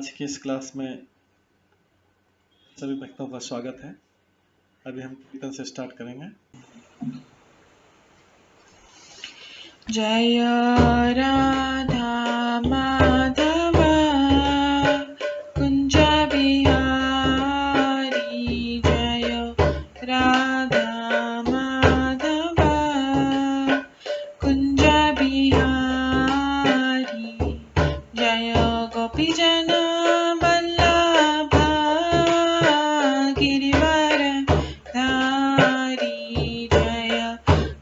आज की इस क्लास में सभी भक्तों का स्वागत है। अभी हम कीर्तन से स्टार्ट करेंगे। जय राधा माधव कुंज बिहारी, जय राधा माधव कुंज बिहारी, जय गोपीजन वल्लभ गिरिवर धारी, जय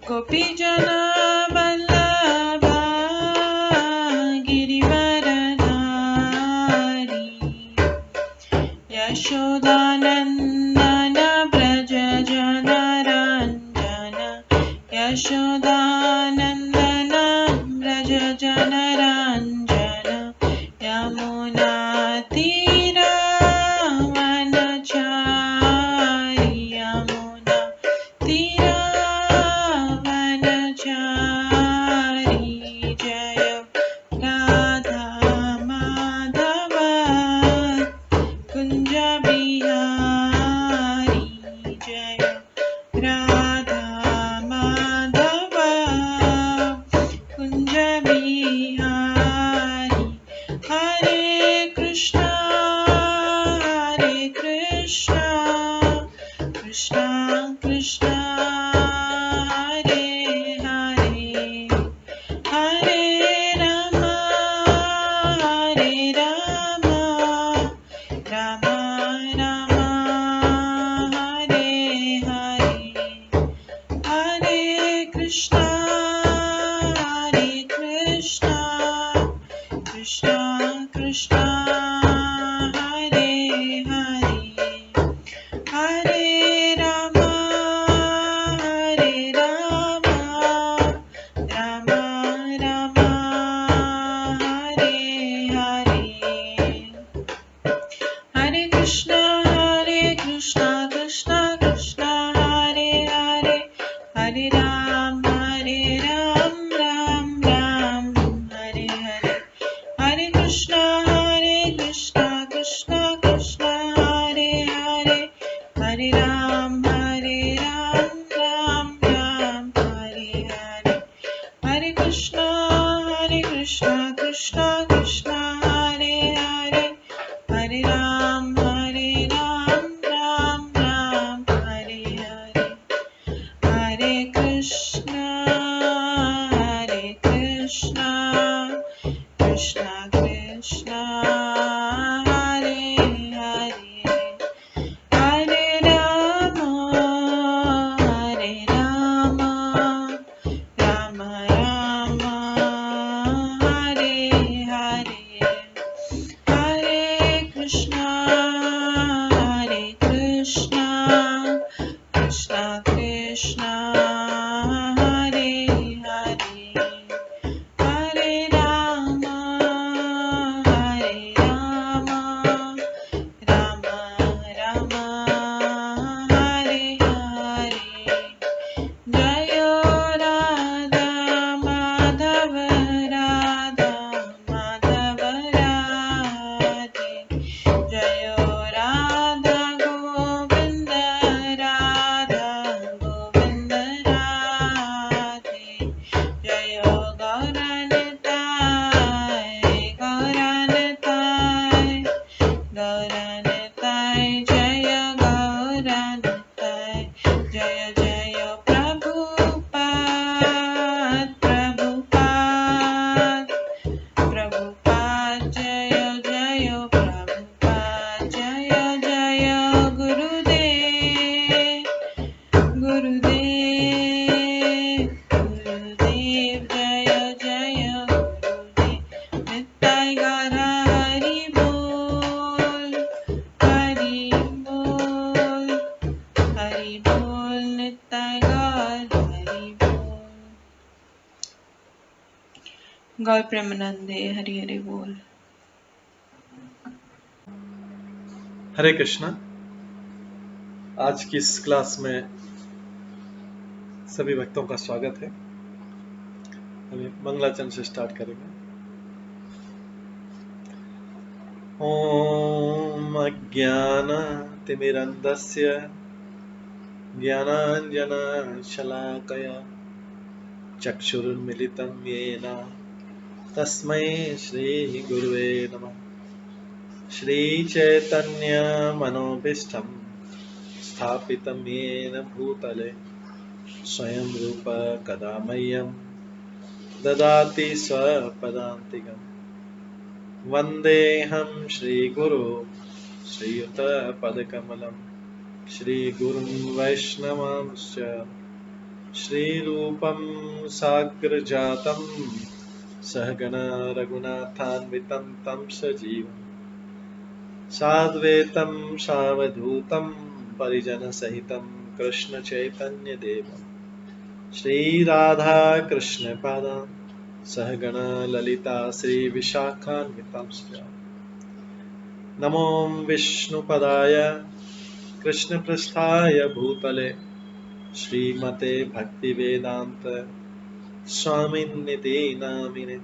गोपीजन वल्लभ गिरिवर धारी, यशोदानंदन ब्रज जन रंजन, यशोदानंदन ब्रज जन रंजन, यमुना तीरा वनचारी, यमुना तीरा वनचारी, जय राधा माधव कुंज बिहारी, जय राधा माधव कुंज बिहारी, हरे कृष्णा कृष्णा कृष्णा हरे हरे, हरे राम राम राम हरे हरे, हरे कृष्णा कृष्णा कृष्णा हरे हरे, हरे राम राम राम हरे हरे, हरे कृष्णा कृष्णा कृष्णा हरे हरे, हरे राम राम राम हरे हरे, हरे कृष्णा कृष्णा कृष्णा हरे हरे, हरे राम राम राम हरे हरे, हरे कृष्णा कृष्णा कृष्णा हरे हरे, हरे राम राम राम हरे हरे, हरे कृष्णा कृष्णा कृष्णा हरे हरे, हरे राम राम राम हरे हरे, हरे कृष्णा कृष्णा कृष्णा हरे हरे, हरे राम राम राम हरे हरे, जय राधा माधव राधे, जय राधा गोविंद राधे, जय गौरनताय जय गौरनताय, जय जय प्रभुपाद जय जय प्रभुपाद, जय जय गुरुदेव जय जय गुरुदेव, नित्य गौर हरि बोल नित्य गौर हरि बोल, गौर प्रेमानंदे हरि हरि बोल। हरे कृष्णा। आज की इस क्लास में सभी भक्तों का स्वागत है। अभी मंगलाचरण से स्टार्ट करेंगे। ॐ अज्ञानतिमिरन्धस्य ज्ञानाञ्जनशलाकया चक्षुरुन्मिलितं येन तस्मै श्रीगुरुवे नमः। श्रीचैतन्यमनोभीष्टं स्थापितं येन भूतले स्वयं रूप कदा मह्यं ददाति स्वपदान्तिकम्। वन्देऽहं श्रीगुरो श्रीयुतपदकमलं श्रीगुरुं वैष्णवांश्च श्रीरूपं साग्रजातं सहगणा रघुनाथान्वितं तं सजीवं साद्वैतं सावधूतं परिजनसहितं कृष्णचैतन्यदेवं श्रीराधाकृष्णपादान् सहगणा ललिता श्रीविशाखान्वितांश्च नमो विष्णुपदाय कृष्णपृष्ठाय भूतले श्रीमते भक्तिवेदांत स्वामिन्निति नामिने।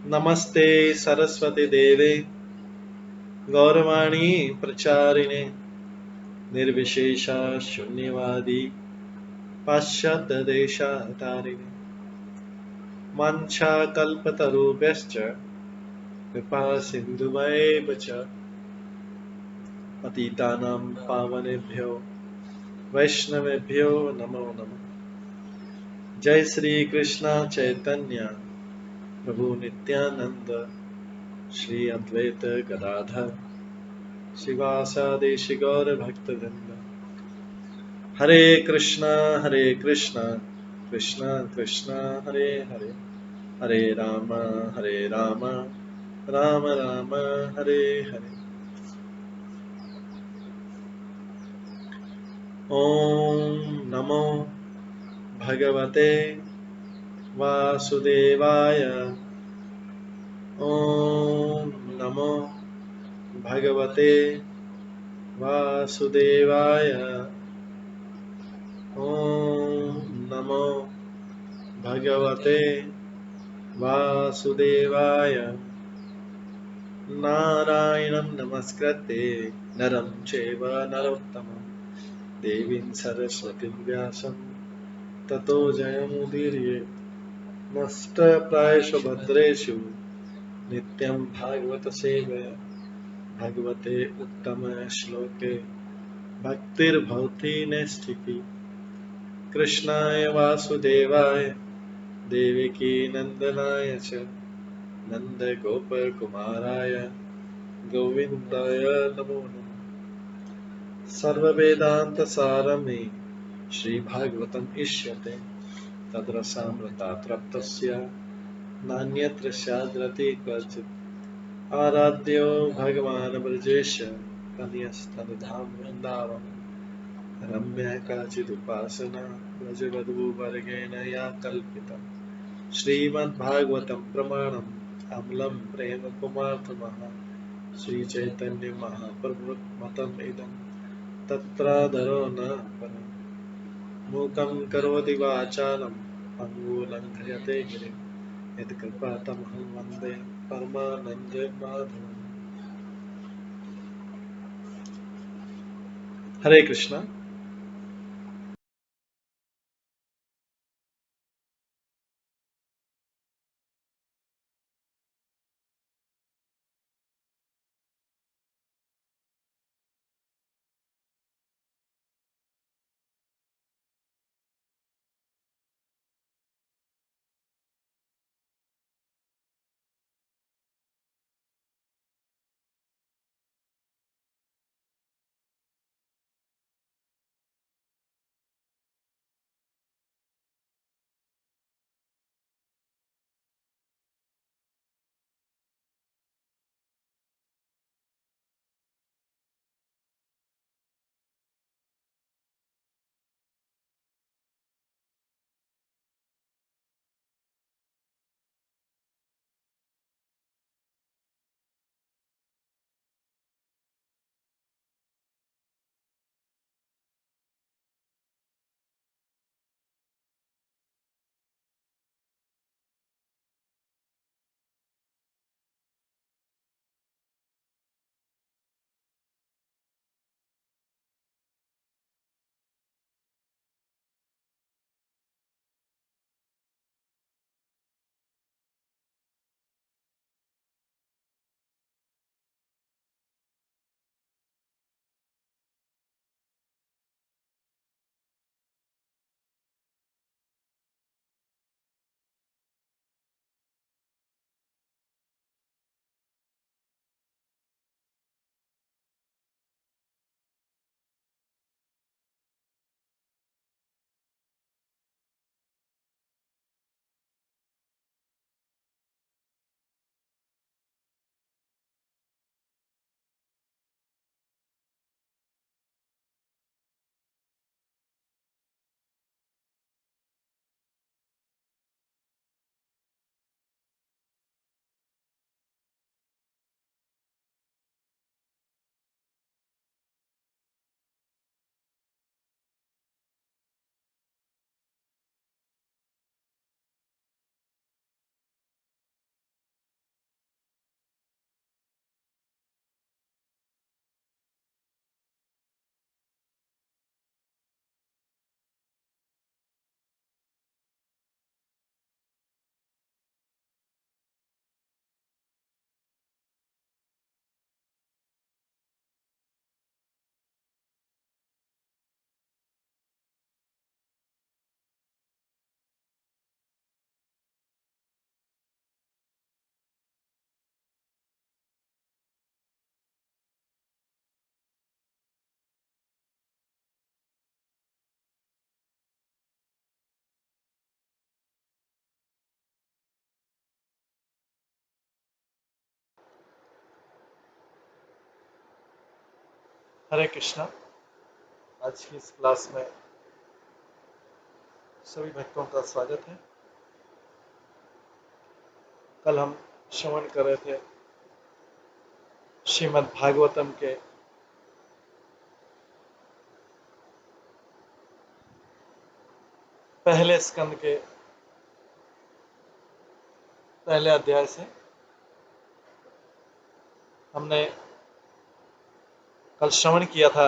नमस्ते सरस्वती देवे गौरवाणी प्रचारिणे निर्विशेषा शून्यवादी पाश्चात्य देशातारिणे। वाञ्छाकल्पतरुभ्यश्च कृपा सिन्धुभ्येव च पतितानां पावनेभ्यो वैष्णवेभ्यो नमो नमः। जय श्री कृष्ण चैतन्य प्रभु नित्यानंद श्री अद्वैत गदाधर शिवासादि गौर भक्तवृंद। हरे कृष्णा कृष्णा कृष्णा हरे हरे, हरे राम राम राम हरे हरे। ओम नमो भगवते वासुदेवाय। ओम नमो भगवते वासुदेवाय। ओम नमो भगवते वासुदेवाय। नारायणं नमस्कृत्य नरं चैव नरोत्तमं देवीं सरस्वतीं व्यासं ततो जयमुदीरयेत्। नष्टप्रायेषु भद्रेषु नित्यं भागवत सेवया भगवते उत्तम श्लोके भक्तिर्भवति नैष्ठिकी। कृष्णाय वासुदेवाय देवकी नंदनाय च नन्दगोपकुमाराय गोविन्दाय नमो नमः। सर्ववेदान्तसारमे श्रीभागवतम् इष्यते तद्रसामृतात् नान्यत्र स्याद्रति क्वचित्। आराध्यो भगवान् ब्रजेश तनयस्तनुधाम वृन्दावन रम्या काचिदुपासना व्रजवधूवर्गेण या कल्पिता। श्रीमद्भागवतं प्रमाणम् अमलं प्रेम कुमार्थमः श्रीचैतन्य महाप्रभुमतम् इदं तत्रादरो न परम्। मूकं करोति वाचालं पङ्गुलङ्घयते गिरिं यत्कृपातमहं वन्दे परमानन्दमाधवम्। हरे कृष्णा। हरे कृष्णा। आज की इस क्लास में सभी भक्तों का स्वागत है। कल हम श्रवण कर रहे थे श्रीमद् भागवतम के पहले स्कंद के पहले अध्याय से। हमने कल श्रवण किया था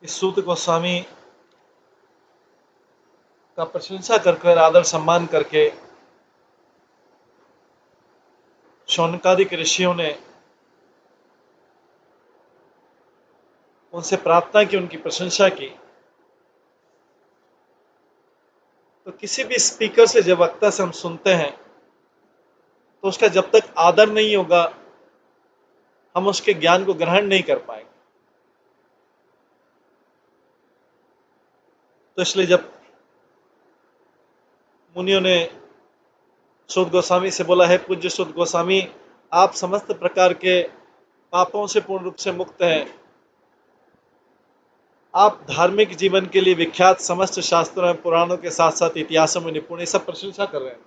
इस सूत गोस्वामी का प्रशंसा कर आदर सम्मान करके शौनकादिक ऋषियों ने उनसे प्रार्थना की, उनकी प्रशंसा की। तो किसी भी स्पीकर से, जब वक्ता से हम सुनते हैं, तो उसका जब तक आदर नहीं होगा हम उसके ज्ञान को ग्रहण नहीं कर पाएंगे। तो इसलिए जब मुनियों ने सूत गोस्वामी से बोला है, पूज्य सूत गोस्वामी, आप समस्त प्रकार के पापों से पूर्ण रूप से मुक्त हैं, आप धार्मिक जीवन के लिए विख्यात, समस्त शास्त्रों में, पुराणों के साथ साथ इतिहासों में निपुण, ये सब प्रशंसा कर रहे हैं,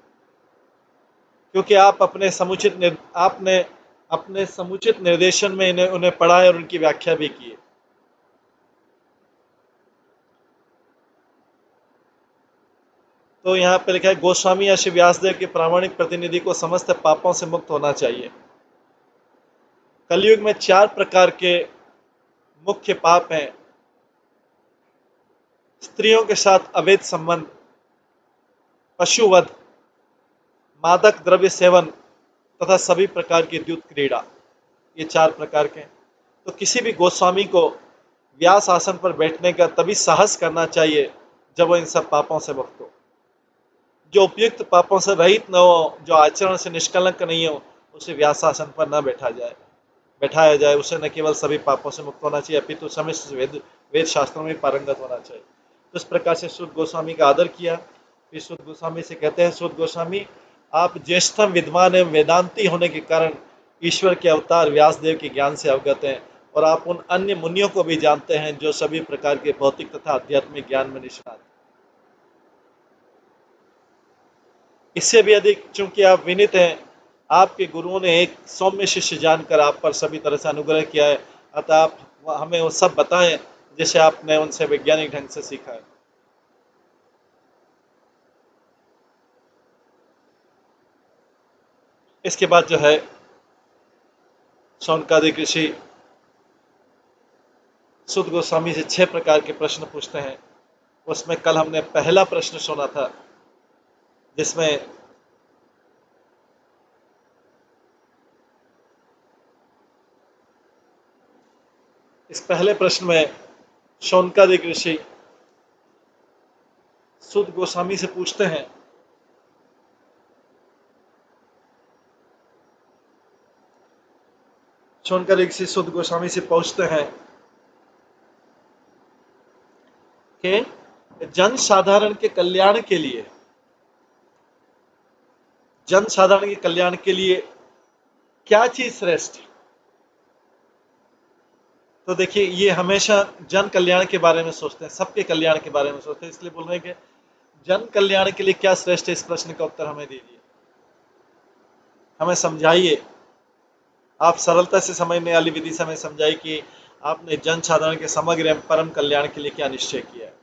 क्योंकि आप आपने अपने समुचित निर्देशन में उन्हें पढ़ा है और उनकी व्याख्या भी की है। तो यहाँ पे लिखा है, गोस्वामी या श्री व्यासदेव के प्रामाणिक प्रतिनिधि को समस्त पापों से मुक्त होना चाहिए। कलयुग में 4 प्रकार के मुख्य पाप हैं: स्त्रियों के साथ अवैध संबंध, पशुवध, मादक द्रव्य सेवन तथा सभी प्रकार की द्युत क्रीड़ा। ये 4 प्रकार के। तो किसी भी गोस्वामी को व्यास आसन पर बैठने का तभी साहस करना चाहिए जब वो इन सब पापों से मुक्त हो, जो उपयुक्त पापों से रहित न हो, जो आचरण से निष्कलंक नहीं हो, उसे व्यास आसन पर न बैठाया जाए। उसे न केवल सभी पापों से मुक्त होना चाहिए, अपितु समस्त वेद शास्त्रों में पारंगत होना चाहिए। तो इस प्रकार से सूत गोस्वामी का आदर किया। फिर सूत गोस्वामी से कहते हैं, सूत गोस्वामी, आप ज्येष्ठम विद्वान एवं वेदांती होने के कारण ईश्वर के अवतार व्यासदेव के ज्ञान से अवगत हैं, और आप उन अन्य मुनियों को भी जानते हैं जो सभी प्रकार के भौतिक तथा आध्यात्मिक ज्ञान में निष्णात। इससे भी अधिक चूंकि आप विनीत हैं, आपके गुरुओं ने एक सौम्य शिष्य जानकर आप पर सभी तरह से अनुग्रह किया है, अतः आप हमें वो सब बताएं जिसे आपने उनसे वैज्ञानिक ढंग से सीखा है। इसके बाद जो है, शौनकादिक ऋषि सूत गोस्वामी से 6 प्रकार के प्रश्न पूछते हैं। उसमें कल हमने पहला प्रश्न सुना था, जिसमें इस पहले प्रश्न में शौनकादिक ऋषि सूत गोस्वामी से पूछते हैं, शौनकादिक ऋषि सूत गोस्वामी से पूछते हैं कि जन साधारण के कल्याण के लिए, जन साधारण के कल्याण के लिए क्या चीज श्रेष्ठ है। तो देखिए, ये हमेशा जन कल्याण के बारे में सोचते हैं, सबके कल्याण के बारे में सोचते हैं, इसलिए बोल रहे हैं कि जन कल्याण के लिए क्या श्रेष्ठ है। इस प्रश्न का उत्तर हमें दीजिए, हमें समझाइए। आप सरलता से समझने वाली विधि से हमें समझाइए कि आपने जन साधारण के समग्र एवं परम कल्याण के लिए क्या निश्चय किया है।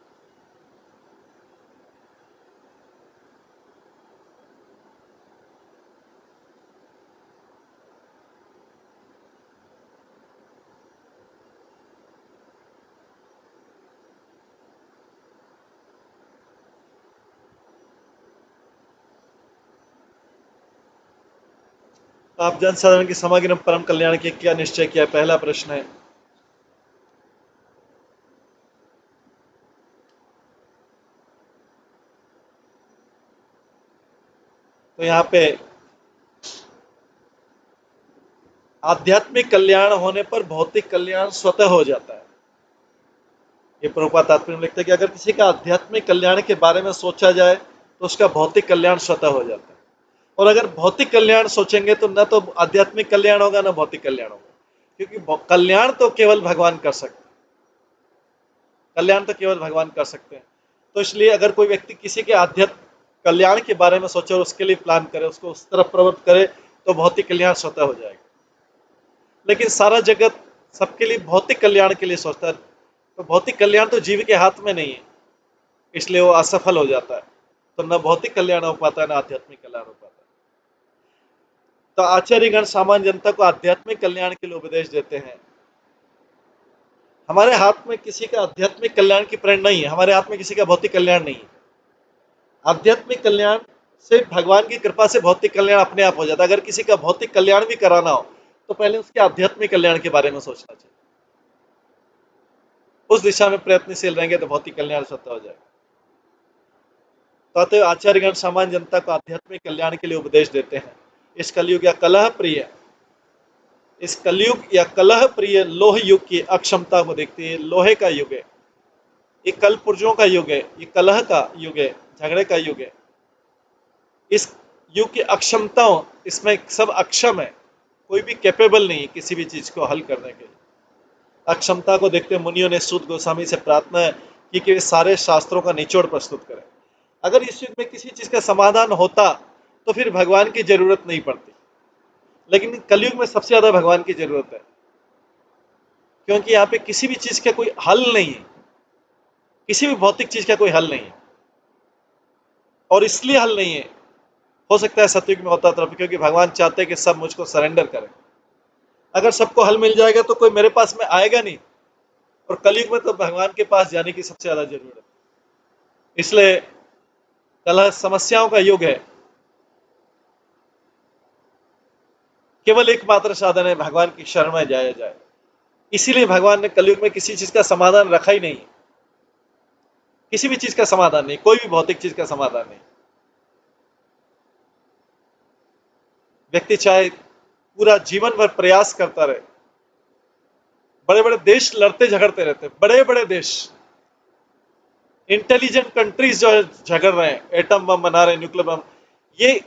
आप जन साधारण के समग्र एवं परम कल्याण के क्या निश्चय किया, पहला प्रश्न है। तो यहाँ पे आध्यात्मिक कल्याण होने पर भौतिक कल्याण स्वतः हो जाता है। ये प्रभुपाद तात्पर्य में लिखते हैं कि अगर किसी का आध्यात्मिक कल्याण के बारे में सोचा जाए तो उसका भौतिक कल्याण स्वतः हो जाता है। और अगर भौतिक कल्याण सोचेंगे तो न तो आध्यात्मिक कल्याण होगा, न भौतिक कल्याण होगा, क्योंकि कल्याण तो केवल भगवान कर सकते हैं। कल्याण तो केवल भगवान कर सकते हैं। तो इसलिए अगर कोई व्यक्ति किसी के आध्यात्मिक कल्याण के बारे में सोचे और उसके लिए प्लान करे, उसको उस तरफ प्रवृत्त करे, तो भौतिक कल्याण स्वतः हो जाएगा। लेकिन सारा जगत सबके लिए भौतिक कल्याण के लिए सोचता है, तो भौतिक कल्याण तो जीव के हाथ में नहीं है, इसलिए वो असफल हो जाता है। तो न भौतिक कल्याण हो पाता है, न आध्यात्मिक कल्याण हो पाता है। तो आचार्यगण सामान्य जनता को आध्यात्मिक कल्याण के लिए उपदेश देते हैं। हमारे हाथ में किसी का आध्यात्मिक कल्याण की प्रेरणा नहीं है, हमारे हाथ में किसी का भौतिक कल्याण नहीं है। आध्यात्मिक कल्याण से भगवान की कृपा से भौतिक कल्याण अपने आप हो जाता है। अगर किसी का भौतिक कल्याण भी कराना हो तो पहले उसके आध्यात्मिक कल्याण के बारे में सोचना चाहिए। उस दिशा में प्रयत्नशील रहेंगे तो भौतिक कल्याण स्वतः हो जाएगा। तो अतः आचार्यगण सामान्य जनता को आध्यात्मिक कल्याण के लिए उपदेश देते हैं। इस कलयुग या कलह प्रिय कलह प्रिय लोह युग की अक्षमता को देखते हैं। लोहे का युग है, ये कल पुर्जों का युग है, ये कलह का युग है, झगड़े का युग है। इस युग की अक्षमताओं, इसमें सब अक्षम है, कोई भी कैपेबल नहीं है किसी भी चीज को हल करने के लिए। अक्षमता को देखते मुनियों ने सूत गोस्वामी से प्रार्थना की कि वे सारे शास्त्रों का निचोड़ प्रस्तुत करें। अगर इस युग में किसी चीज का समाधान होता तो फिर भगवान की जरूरत नहीं पड़ती, लेकिन कलयुग में सबसे ज्यादा भगवान की जरूरत है, क्योंकि यहाँ पे किसी भी चीज का कोई हल नहीं है, किसी भी भौतिक चीज का कोई हल नहीं है। और इसलिए हल नहीं है, हो सकता है सतयुग में होता था, क्योंकि भगवान चाहते हैं कि सब मुझको सरेंडर करें। अगर सबको हल मिल जाएगा तो कोई मेरे पास में आएगा नहीं, और कलयुग में तो भगवान के पास जाने की सबसे ज्यादा जरूरत है। इसलिए कलह समस्याओं का युग है। केवल एकमात्र साधन है भगवान की शरण में जाया जाए। इसीलिए भगवान ने कलयुग में किसी चीज का समाधान रखा ही नहीं, किसी भी चीज का समाधान नहीं, कोई भी भौतिक चीज का समाधान नहीं। व्यक्ति चाहे पूरा जीवन भर प्रयास करता रहे, बड़े बड़े देश लड़ते झगड़ते रहते, बड़े बड़े देश, इंटेलिजेंट कंट्रीज जो है झगड़ रहे हैं, एटम बम बना रहे हैं, न्यूक्लियर बम, ये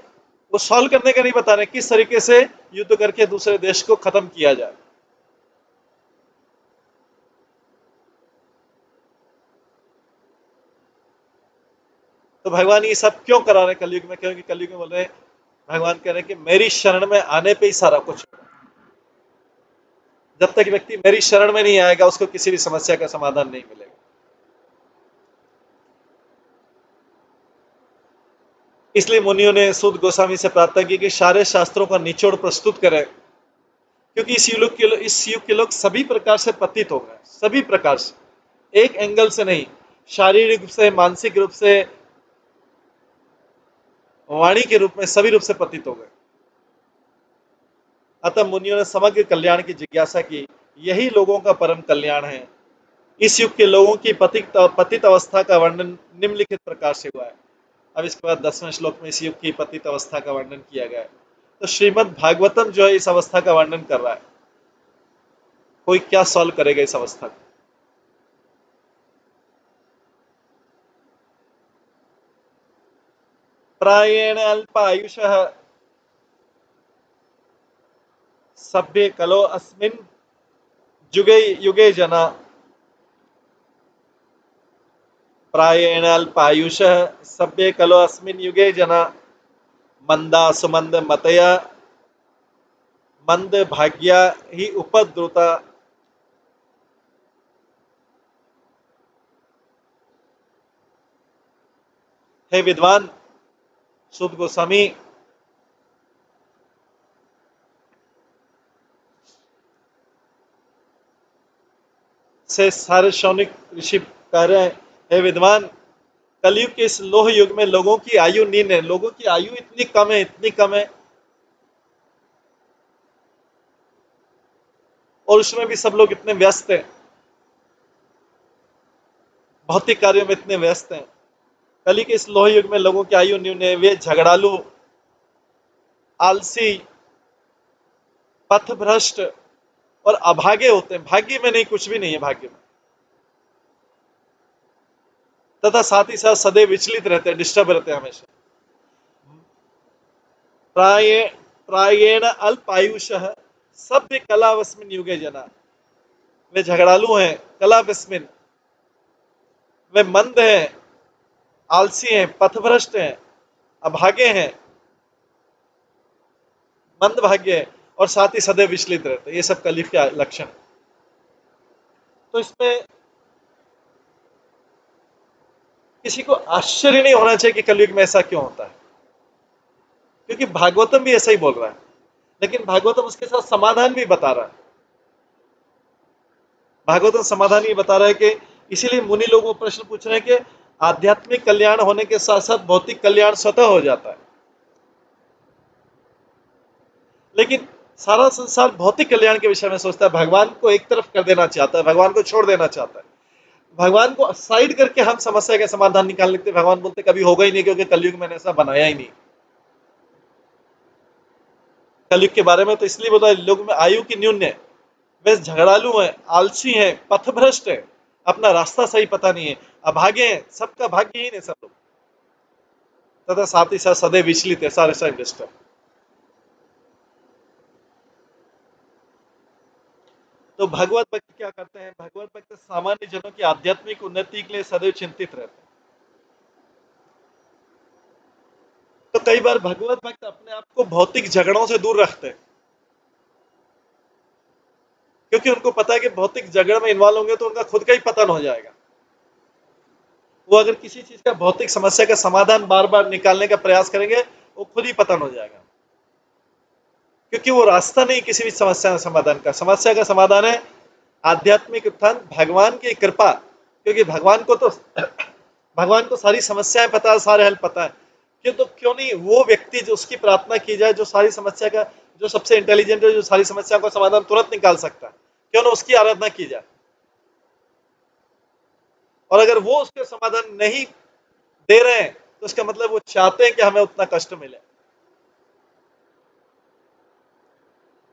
वो सॉल्व करने का नहीं बता रहे किस तरीके से युद्ध करके दूसरे देश को खत्म किया जाए। तो भगवान ये सब क्यों करा रहे हैं कलयुग में? क्योंकि कलयुग में बोल रहे हैं, भगवान कह रहे हैं कि मेरी शरण में आने पे ही सारा कुछ। जब तक व्यक्ति मेरी शरण में नहीं आएगा, उसको किसी भी समस्या का समाधान नहीं मिलेगा। इसलिए मुनियों ने सूत गोस्वामी से प्रार्थना की कि सारे शास्त्रों का निचोड़ प्रस्तुत करें, क्योंकि इस युग के लोग सभी प्रकार से पतित हो गए, सभी प्रकार से, एक एंगल से नहीं, शारीरिक रूप से, मानसिक रूप से, वाणी के रूप में, सभी रूप से पतित हो गए। अतः मुनियों ने समग्र कल्याण की जिज्ञासा की, यही लोगों का परम कल्याण है। इस युग के लोगों की पतित अवस्था का वर्णन निम्नलिखित प्रकार से हुआ है। अब इसके बाद 10वें श्लोक में इस युग की पतित अवस्था का वर्णन किया गया है। तो श्रीमद् भागवतम जो है इस अवस्था का वर्णन कर रहा है। कोई क्या सॉल्व करेगा इस अवस्था को? प्रायेण अल्पायुषः सभ्ये कलो अस्मिन् युगे युगे जना। प्रायेण अल्पायुषः सभ्ये कलो अस्मिन् युगे जना, मंदा सुमंद मतया मंद भाग्या ही उपद्रुता। हे विद्वान सूत गोस्वामी, से सारे शौनिक ऋषि कह रहे हैं, हे विद्वान, कलयुग के इस लोह युग में लोगों की आयु नीन है, लोगों की आयु इतनी कम है, इतनी कम है, और उसमें भी सब लोग इतने व्यस्त हैं, भौतिक कार्यों में इतने व्यस्त हैं। कली के इस लोह युग में लोगों की आयु न्यून है, वे झगड़ालू, आलसी, पथभ्रष्ट और अभागे होते हैं। भाग्य में नहीं, कुछ भी नहीं है भाग्य में, तथा साथ ही साथ सदैव विचलित रहते हैं, डिस्टर्ब रहते हैं हमेशा। प्राये प्रायेण अल्पायुषः सभ्य कलावस्मिन् युगे जना। वे झगड़ालू हैं, कला विस्मिन, वे मंद हैं, आलसी हैं, पथभ्रष्ट हैं, अभागे हैं, मंदभाग्य है, और साथ ही सदैव विचलित रहते हैं। ये सब कलयुग के लक्षण। तो इसमें किसी को आश्चर्य नहीं होना चाहिए कि कलयुग में ऐसा क्यों होता है, क्योंकि भागवतम भी ऐसा ही बोल रहा है, लेकिन भागवतम उसके साथ समाधान भी बता रहा है। भागवतम समाधान ये बता रहा है कि इसीलिए मुनि लोग वो प्रश्न पूछ रहे हैं कि आध्यात्मिक कल्याण होने के साथ साथ भौतिक कल्याण स्वतः हो जाता है, लेकिन सारा संसार भौतिक कल्याण के विषय में सोचता है, भगवान को एक तरफ कर देना चाहता है, भगवान को छोड़ देना चाहता है। भगवान को साइड करके हम समस्या का समाधान निकाल लेते हैं। भगवान बोलते कभी होगा ही नहीं, क्योंकि कलयुग मैंने ऐसा बनाया ही नहीं। कलयुग के बारे में तो इसलिए बोला लोग में आयु की न्यून्य, वे झगड़ालू हैं, आलसी हैं, पथभ्रष्ट हैं, अपना रास्ता सही पता नहीं है, अभागे हैं, सबका भाग्यहीन है सब लोग, तथा साथ ही साथ सदैव विचलित है, सारे सारे डिस्टर्ब। तो भगवत भक्त क्या करते हैं? भगवत भक्त सामान्य जनों की आध्यात्मिक उन्नति के लिए सदैव चिंतित रहते हैं। तो कई बार भगवत भक्त अपने आप को भौतिक झगड़ों से दूर रखते हैं, क्योंकि उनको पता है कि भौतिक झगड़े में इन्वॉल्व होंगे तो उनका खुद का ही पतन हो जाएगा। वो अगर किसी चीज का भौतिक समस्या का समाधान बार बार निकालने का प्रयास करेंगे, वो खुद ही पतन हो जाएगा, क्योंकि वो रास्ता नहीं किसी भी समस्या का समाधान का। समस्या का समाधान है आध्यात्मिक उत्थान, भगवान की कृपा, क्योंकि भगवान को सारी समस्याएं पता है, सारे हल पता है। क्यों नहीं वो व्यक्ति जो उसकी प्रार्थना की जाए, जो सारी समस्या का, जो सबसे इंटेलिजेंट है, जो सारी समस्या का समाधान तुरंत निकाल सकता है, क्यों ना उसकी आराधना की जाए। और अगर वो उसके समाधान नहीं दे रहे हैं तो उसका मतलब वो चाहते हैं कि हमें उतना कष्ट मिले।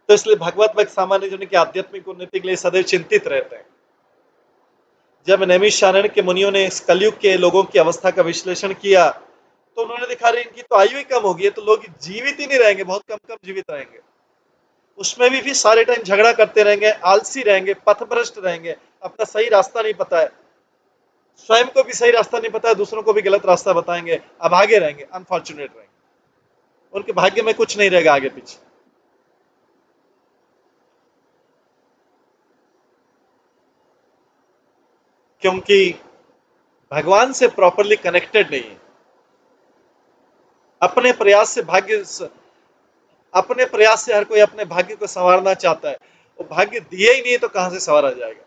तो इसलिए भगवत भक्त सामान्य जन की आध्यात्मिक उन्नति के लिए सदैव चिंतित रहते हैं। जब नैमिषारण्य के मुनियों ने इस कलयुग के लोगों की अवस्था का विश्लेषण किया तो उन्होंने देखा रहे इनकी तो आयु ही कम होगी, तो लोग जीवित ही नहीं रहेंगे, बहुत कम कम जीवित रहेंगे। उसमें भी सारे टाइम झगड़ा करते रहेंगे, आलसी रहेंगे, पथभ्रष्ट रहेंगे, अपना सही रास्ता नहीं पता है, स्वयं को भी सही रास्ता नहीं पता है, दूसरों को भी गलत रास्ता बताएंगे, अभागे रहेंगे, अनफॉर्चुनेट रहेंगे, उनके भाग्य में कुछ नहीं रहेगा आगे पीछे। क्योंकि भगवान से प्रॉपरली कनेक्टेड नहीं है। अपने प्रयास से अपने प्रयास से हर कोई अपने भाग्य को संवारना चाहता है, वो भाग्य दिए ही नहीं तो कहां से संवारा जाएगा।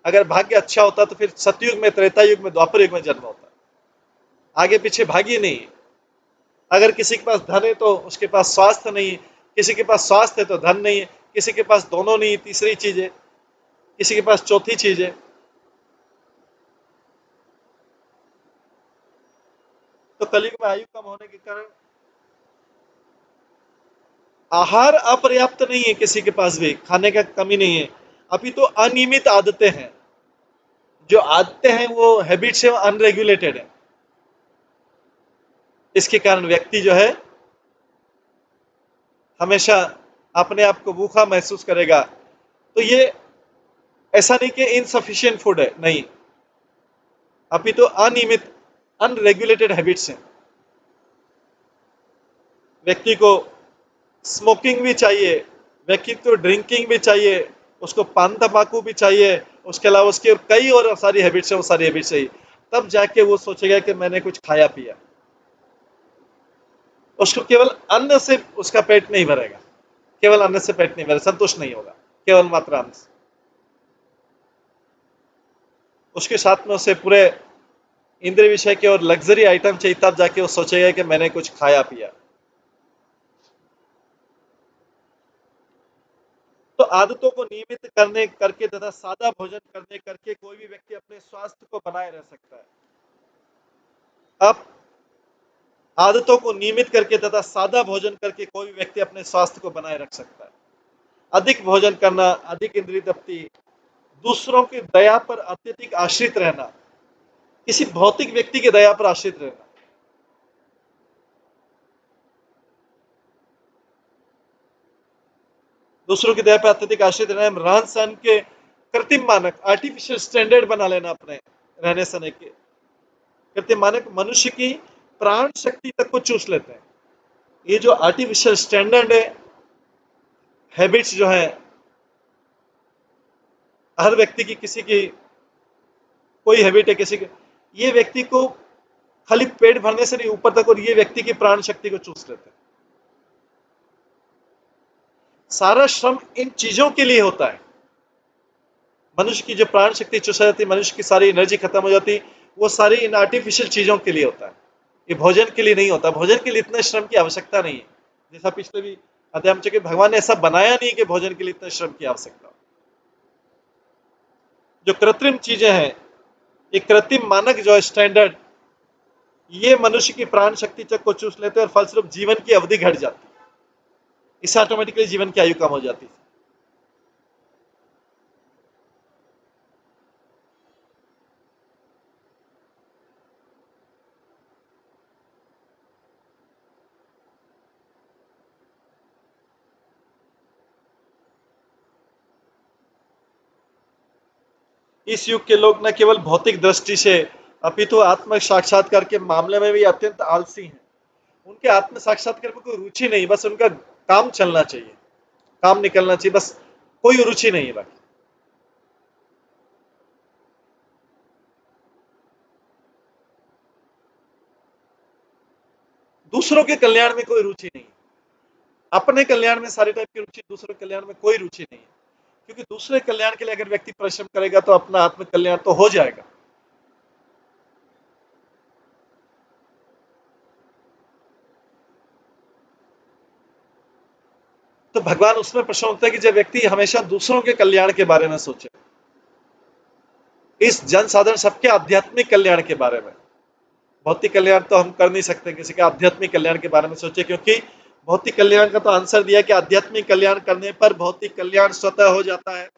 अगर भाग्य अच्छा होता तो फिर सतयुग में, त्रेता युग में, द्वापर युग में जन्म होता। आगे पीछे भाग्य नहीं है। अगर किसी के पास धन है तो उसके पास स्वास्थ्य नहीं है, किसी के पास स्वास्थ्य है तो धन नहीं है, किसी के पास दोनों नहीं है, तीसरी चीज है, किसी के पास चौथी चीज है। तो कलयुग में आयु कम होने के कारण आहार अपर्याप्त नहीं है, किसी के पास भी खाने का कमी नहीं है, अभी तो अनियमित आदतें हैं। जो आदतें हैं वो हैबिट्स है, अनरेगुलेटेड है। इसके कारण व्यक्ति जो है हमेशा अपने आप को भूखा महसूस करेगा। तो ये ऐसा नहीं कि इनसफिशिएंट फूड है, नहीं, अभी तो अनियमित, अनरेगुलेटेड हैबिट्स हैं। व्यक्ति को स्मोकिंग भी चाहिए, व्यक्ति को ड्रिंकिंग भी चाहिए, उसको पान तंबाकू भी चाहिए, उसके अलावा उसके कई और सारी हैबिट्स है, वो सारी हैबिट्स चाहिए, तब जाके वो सोचेगा कि मैंने कुछ खाया पिया। उसको केवल अन्न से उसका पेट नहीं भरेगा, केवल अन्न से पेट नहीं भरेगा, संतुष्ट नहीं होगा केवल मात्र अन्न से। उसके साथ में उसे पूरे इंद्रिय विषय के और लग्जरी आइटम चाहिए, तब जाके वो सोचेगा कि मैंने कुछ खाया पिया। तो आदतों को नियमित करने करके तथा सादा भोजन करने करके कोई भी व्यक्ति अपने स्वास्थ्य को बनाए रह सकता है। अब आदतों को नियमित करके तथा सादा भोजन करके कोई भी व्यक्ति अपने स्वास्थ्य को बनाए रख सकता है। अधिक भोजन करना, अधिक इंद्रिय तृप्ति, दूसरों की दया पर अत्यधिक आश्रित रहना, किसी भौतिक व्यक्ति की दया पर आश्रित रहना, दूसरों की दया पर अत्यधिक आश्रित रहना, रहन सहन के कृत्रिम मानक, आर्टिफिशियल स्टैंडर्ड बना लेना अपने रहने सहने के। कृत्रिम मानक मनुष्य की प्राण शक्ति तक को चूस लेते हैं। ये जो आर्टिफिशियल स्टैंडर्ड है, हैबिट्स जो है, हर व्यक्ति की, किसी की कोई हैबिट है, किसी की, ये व्यक्ति को खाली पेट भरने से नहीं ऊपर तक, और ये व्यक्ति की प्राण शक्ति को चूस लेते हैं। सारा श्रम इन चीजों के लिए होता है। मनुष्य की जो प्राण शक्ति चूसा जाती है, मनुष्य की सारी एनर्जी खत्म हो जाती, वो सारी इन आर्टिफिशियल चीजों के लिए होता है। ये भोजन के लिए नहीं होता। भोजन के लिए इतने श्रम की आवश्यकता नहीं है। जैसा पिछले भी अध्याय में कि भगवान ने ऐसा बनाया नहीं कि भोजन के लिए इतने श्रम की आवश्यकता हो। जो कृत्रिम चीजें हैं, ये कृत्रिम मानक जो है, स्टैंडर्ड, ये मनुष्य की प्राण शक्ति तक को चूस लेते हैं और फलस्वरूप जीवन की अवधि घट जाती है। इससे ऑटोमेटिकली जीवन की आयु कम हो जाती है। इस युग के लोग न केवल भौतिक दृष्टि से अपितु आत्म साक्षात्कार के मामले में भी अत्यंत आलसी हैं। उनके आत्म साक्षात्कार में कोई रुचि नहीं, बस उनका काम चलना चाहिए, काम निकलना चाहिए, बस कोई रुचि नहीं है बाकी। दूसरों के कल्याण में कोई रुचि नहीं, अपने कल्याण में सारी टाइप की रुचि, दूसरों के कल्याण में कोई रुचि नहीं है। क्योंकि दूसरे कल्याण के लिए अगर व्यक्ति परिश्रम करेगा तो अपना आत्म कल्याण तो हो जाएगा। तो भगवान उसमें प्रश्न होता है कि जब व्यक्ति हमेशा दूसरों के कल्याण के बारे में सोचे, इस जनसाधारण सबके आध्यात्मिक कल्याण के बारे में। भौतिक कल्याण तो हम कर नहीं सकते, किसी के आध्यात्मिक कल्याण के बारे में सोचे, क्योंकि भौतिक कल्याण का तो आंसर दिया कि आध्यात्मिक कल्याण करने पर भौतिक कल्याण स्वतः हो जाता है।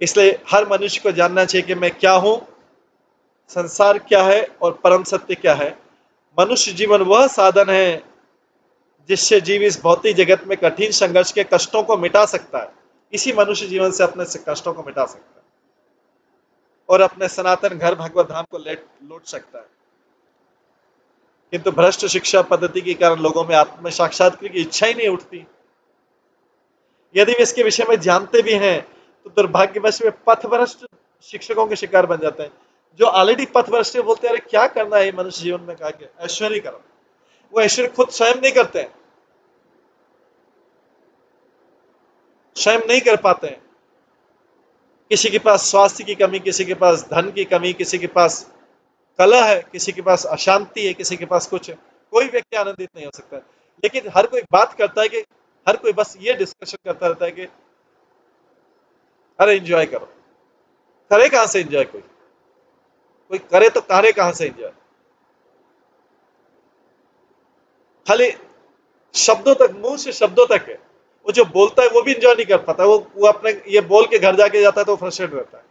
इसलिए हर मनुष्य को जानना चाहिए कि मैं क्या हूं, संसार क्या है और परम सत्य क्या है। मनुष्य जीवन वह साधन है जिससे जीव इस भौतिक जगत में कठिन संघर्ष के कष्टों को मिटा सकता है। इसी मनुष्य जीवन से अपने से कष्टों को मिटा सकता है और अपने सनातन घर भगवत धाम को लौट सकता है। किंतु भ्रष्ट शिक्षा पद्धति के कारण लोगों में आत्म साक्षात्कार की इच्छा ही नहीं उठती। यदि वे इसके विषय में जानते भी हैं तो दुर्भाग्यवश वे पथभ्रष्ट शिक्षकों के शिकार बन जाते हैं, जो ऑलरेडी पथभ्रष्ट है। बोलते हैं अरे क्या करना है मनुष्य जीवन में, कहा के ऐश्वर्य करो। वो ऐश्वर्य खुद स्वयं नहीं करते हैं, स्वयं नहीं कर पाते हैं। किसी के पास स्वास्थ्य की कमी, किसी के पास धन की कमी, किसी के पास कला है, किसी के पास अशांति है, किसी के पास कुछ है। कोई व्यक्ति आनंदित नहीं हो सकता। लेकिन हर कोई बात करता है कि, हर कोई बस ये डिस्कशन करता रहता है कि अरे एंजॉय करो। करे कहां से एंजॉय? कोई कोई करे तो करे कहां से एंजॉय? खाली शब्दों तक, मुंह से शब्दों तक है। वो जो बोलता है वो भी एंजॉय नहीं कर पाता। वो अपने ये बोल के घर जाके जाता है तो फ्रस्ट्रेट रहता है।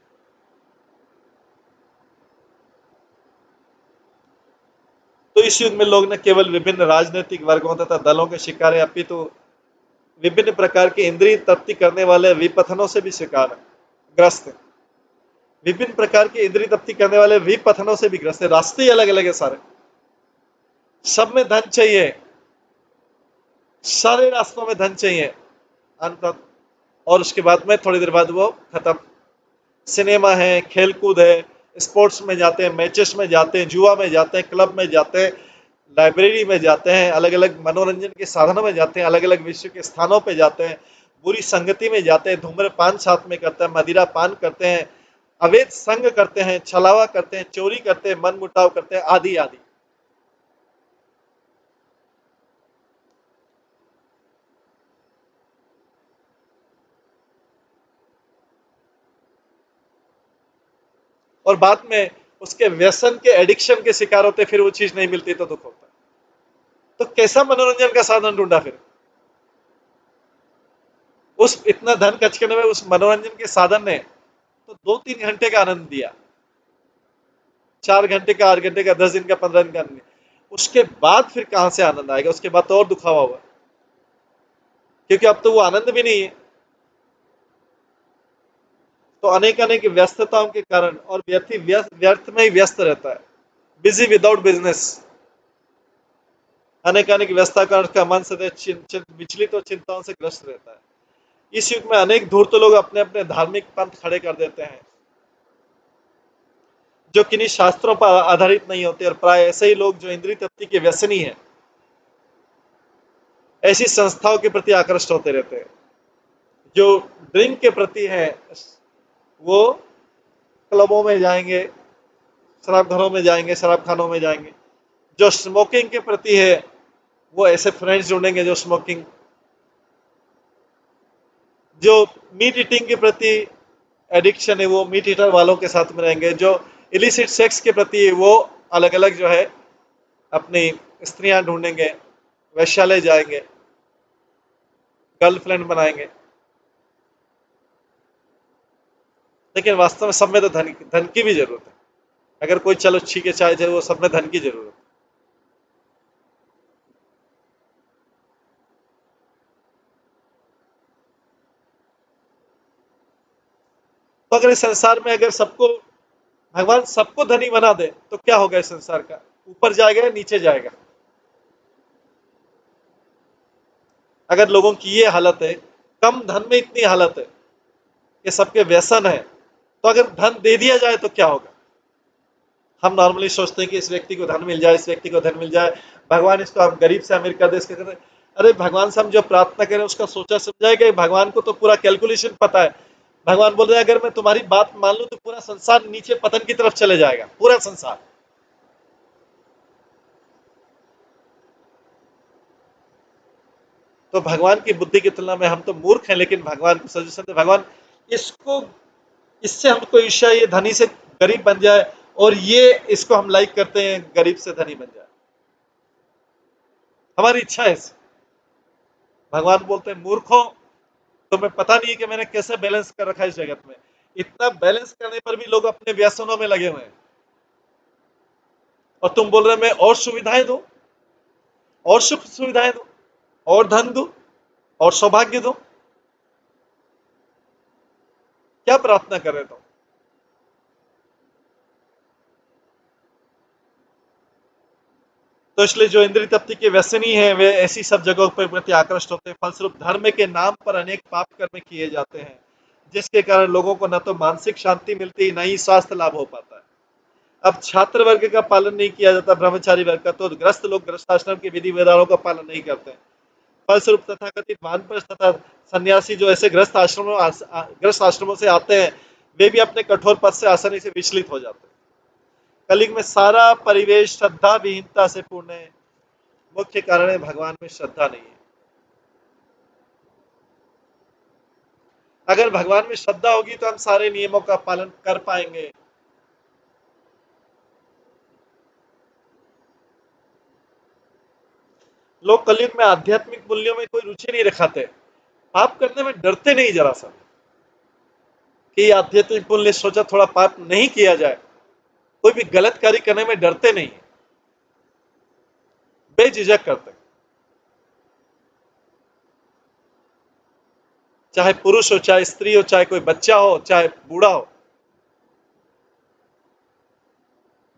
तो इस युग में लोग न केवल विभिन्न राजनीतिक वर्गों तथा दलों के शिकार है, अपितु विभिन्न प्रकार के इंद्रिय तृप्ति करने वाले विपथनों से भी शिकार है, ग्रस्त है। विभिन्न प्रकार के इंद्रिय तृप्ति करने वाले विपथनों से भी ग्रस्त है। रास्ते ही अलग अलग है सारे, सब में धन चाहिए, सारे रास्तों में धन चाहिए अंत, और उसके बाद में थोड़ी देर बाद वो खत्म। सिनेमा है, खेलकूद है, स्पोर्ट्स में जाते हैं, मैचेस में जाते हैं, जुआ में जाते हैं, क्लब में जाते हैं, लाइब्रेरी में जाते हैं, अलग अलग मनोरंजन के साधनों में जाते हैं, अलग अलग विश्व के स्थानों पे जाते हैं, बुरी संगति में जाते हैं, धूम्रपान साथ में करते हैं, मदिरा पान करते हैं, अवैध संग करते हैं, छलावा करते हैं, चोरी करते हैं, मन मुटाव करते हैं, आदि आदि। और बाद में उसके व्यसन के, एडिक्शन के शिकार होते, फिर वो चीज नहीं मिलती तो दुख होता है। तो कैसा मनोरंजन का साधन ढूंढा फिर? उस इतना धन खर्च करने में उस मनोरंजन के साधन ने तो 2-3 घंटे का आनंद दिया, 4 घंटे का, 8 घंटे का, 10 दिन का, 15 दिन का आनंद। उसके बाद फिर कहां से आनंद आएगा? उसके बाद तो और दुखावा हुआ। क्योंकि अब तो वो आनंद भी नहीं है। तो अनेक अनेक व्यस्तताओं के कारण और व्यर्थी व्यर्थ में ही व्यस्त रहता है, बिजी विदाउट बिजनेस। अनेक अनेक व्यस्तता का उसका मन सदैव विचलित और चिंताओं से ग्रस्त रहता है। इस युग में अनेक धूर्त लोग अपने अपने धार्मिक पंथ खड़े कर देते हैं, जो किन्हीं शास्त्रों पर आधारित नहीं होते, और प्राय ऐसे ही लोग जो इंद्रिय तृप्ति के व्यसनी हैं, ऐसी संस्थाओं के प्रति आकृष्ट होते रहते हैं। जो ड्रिंक के प्रति है, वो क्लबों में जाएंगे, शराब घरों में जाएंगे, शराब खानों में जाएंगे। जो स्मोकिंग के प्रति है, वो ऐसे फ्रेंड्स ढूंढेंगे जो स्मोकिंग। जो मीट ईटिंग के प्रति एडिक्शन है, वो मीट ईटर वालों के साथ में रहेंगे। जो इलिसिट सेक्स के प्रति है, वो अलग अलग जो है अपनी स्त्रियां ढूंढेंगे, वैश्यालय जाएंगे, गर्लफ्रेंड बनाएंगे। लेकिन वास्तव में सब में तो धन की भी जरूरत है। अगर कोई चलो ठीक है, चाहे वो सब में धन की जरूरत है। तो अगर इस संसार में अगर सबको भगवान सबको धनी बना दे तो क्या होगा इस संसार का? ऊपर जाएगा या नीचे जाएगा? अगर लोगों की ये हालत है, कम धन में इतनी हालत है कि सबके व्यसन है, तो अगर धन दे दिया जाए तो क्या होगा? हम नॉर्मली सोचते हैं कि इस व्यक्ति को धन मिल जाए, इस व्यक्ति को धन मिल जाए, भगवान इसको हम गरीब से अमीर कर दे, इसके कर दे। अरे भगवान से हम जो प्रार्थना करें उसका सोचा समझा है कि भगवान को तो पूरा कैलकुलेशन पता है। भगवान बोल रहे हैं अगर मैं तुम्हारी बात मान लूं तो पूरा संसार नीचे पतन की तरफ चले जाएगा, पूरा संसार। तो भगवान की बुद्धि की तुलना में हम तो मूर्ख हैं, लेकिन भगवान को सजेशन दे, भगवान इसको, इससे हमको ईर्ष्या, ये धनी से गरीब बन जाए, और ये इसको हम लाइक करते हैं गरीब से धनी बन जाए, हमारी इच्छा है। भगवान बोलते हैं मूर्खों, तुम्हें पता नहीं है कि मैंने कैसे बैलेंस कर रखा है इस जगत में। इतना बैलेंस करने पर भी लोग अपने व्यसनों में लगे हुए हैं, और तुम बोल रहे मैं और सुविधाएं दूं, और सुख सुविधाएं दूं, और धन दूं, और सौभाग्य दूं। क्या प्रार्थना कर रहे तुम? तो इसलिए जो इंद्रिय तृप्ति के व्यसनी है, वे ऐसी सब जगहों पर प्रति आकृष्ट होते हैं। फलस्वरूप धर्म के नाम पर अनेक पाप कर्म किए जाते हैं, जिसके कारण लोगों को न तो मानसिक शांति मिलती, न ही स्वास्थ्य लाभ हो पाता है। अब छात्र वर्ग का पालन नहीं किया जाता, ब्रह्मचारी वर्ग का, तो ग्रस्त लोग ग्रस्त आश्रम के विधि विधानों का पालन नहीं करते हैं। फलस्वरूप तथाकथित वानप्रस्थ तथा सन्यासी जो ऐसे ग्रस्त आश्रमों से आते हैं, वे भी अपने कठोर पद से आसानी से विचलित हो जाते हैं। कलियुग में सारा परिवेश श्रद्धा विहीनता से पूर्ण है। मुख्य कारण है भगवान में श्रद्धा नहीं है। अगर भगवान में श्रद्धा होगी तो हम सारे नियमों का पालन कर पाएंगे। लोग कलयुग में आध्यात्मिक मूल्यों में कोई रुचि नहीं दिखाते, पाप करने में डरते नहीं जरा सा कि आध्यात्मिक मूल्य सोचा थोड़ा पाप नहीं किया जाए, कोई भी गलत कार्य करने में डरते नहीं, बेझिझक करते। चाहे पुरुष हो, चाहे स्त्री हो, चाहे कोई बच्चा हो, चाहे बूढ़ा हो,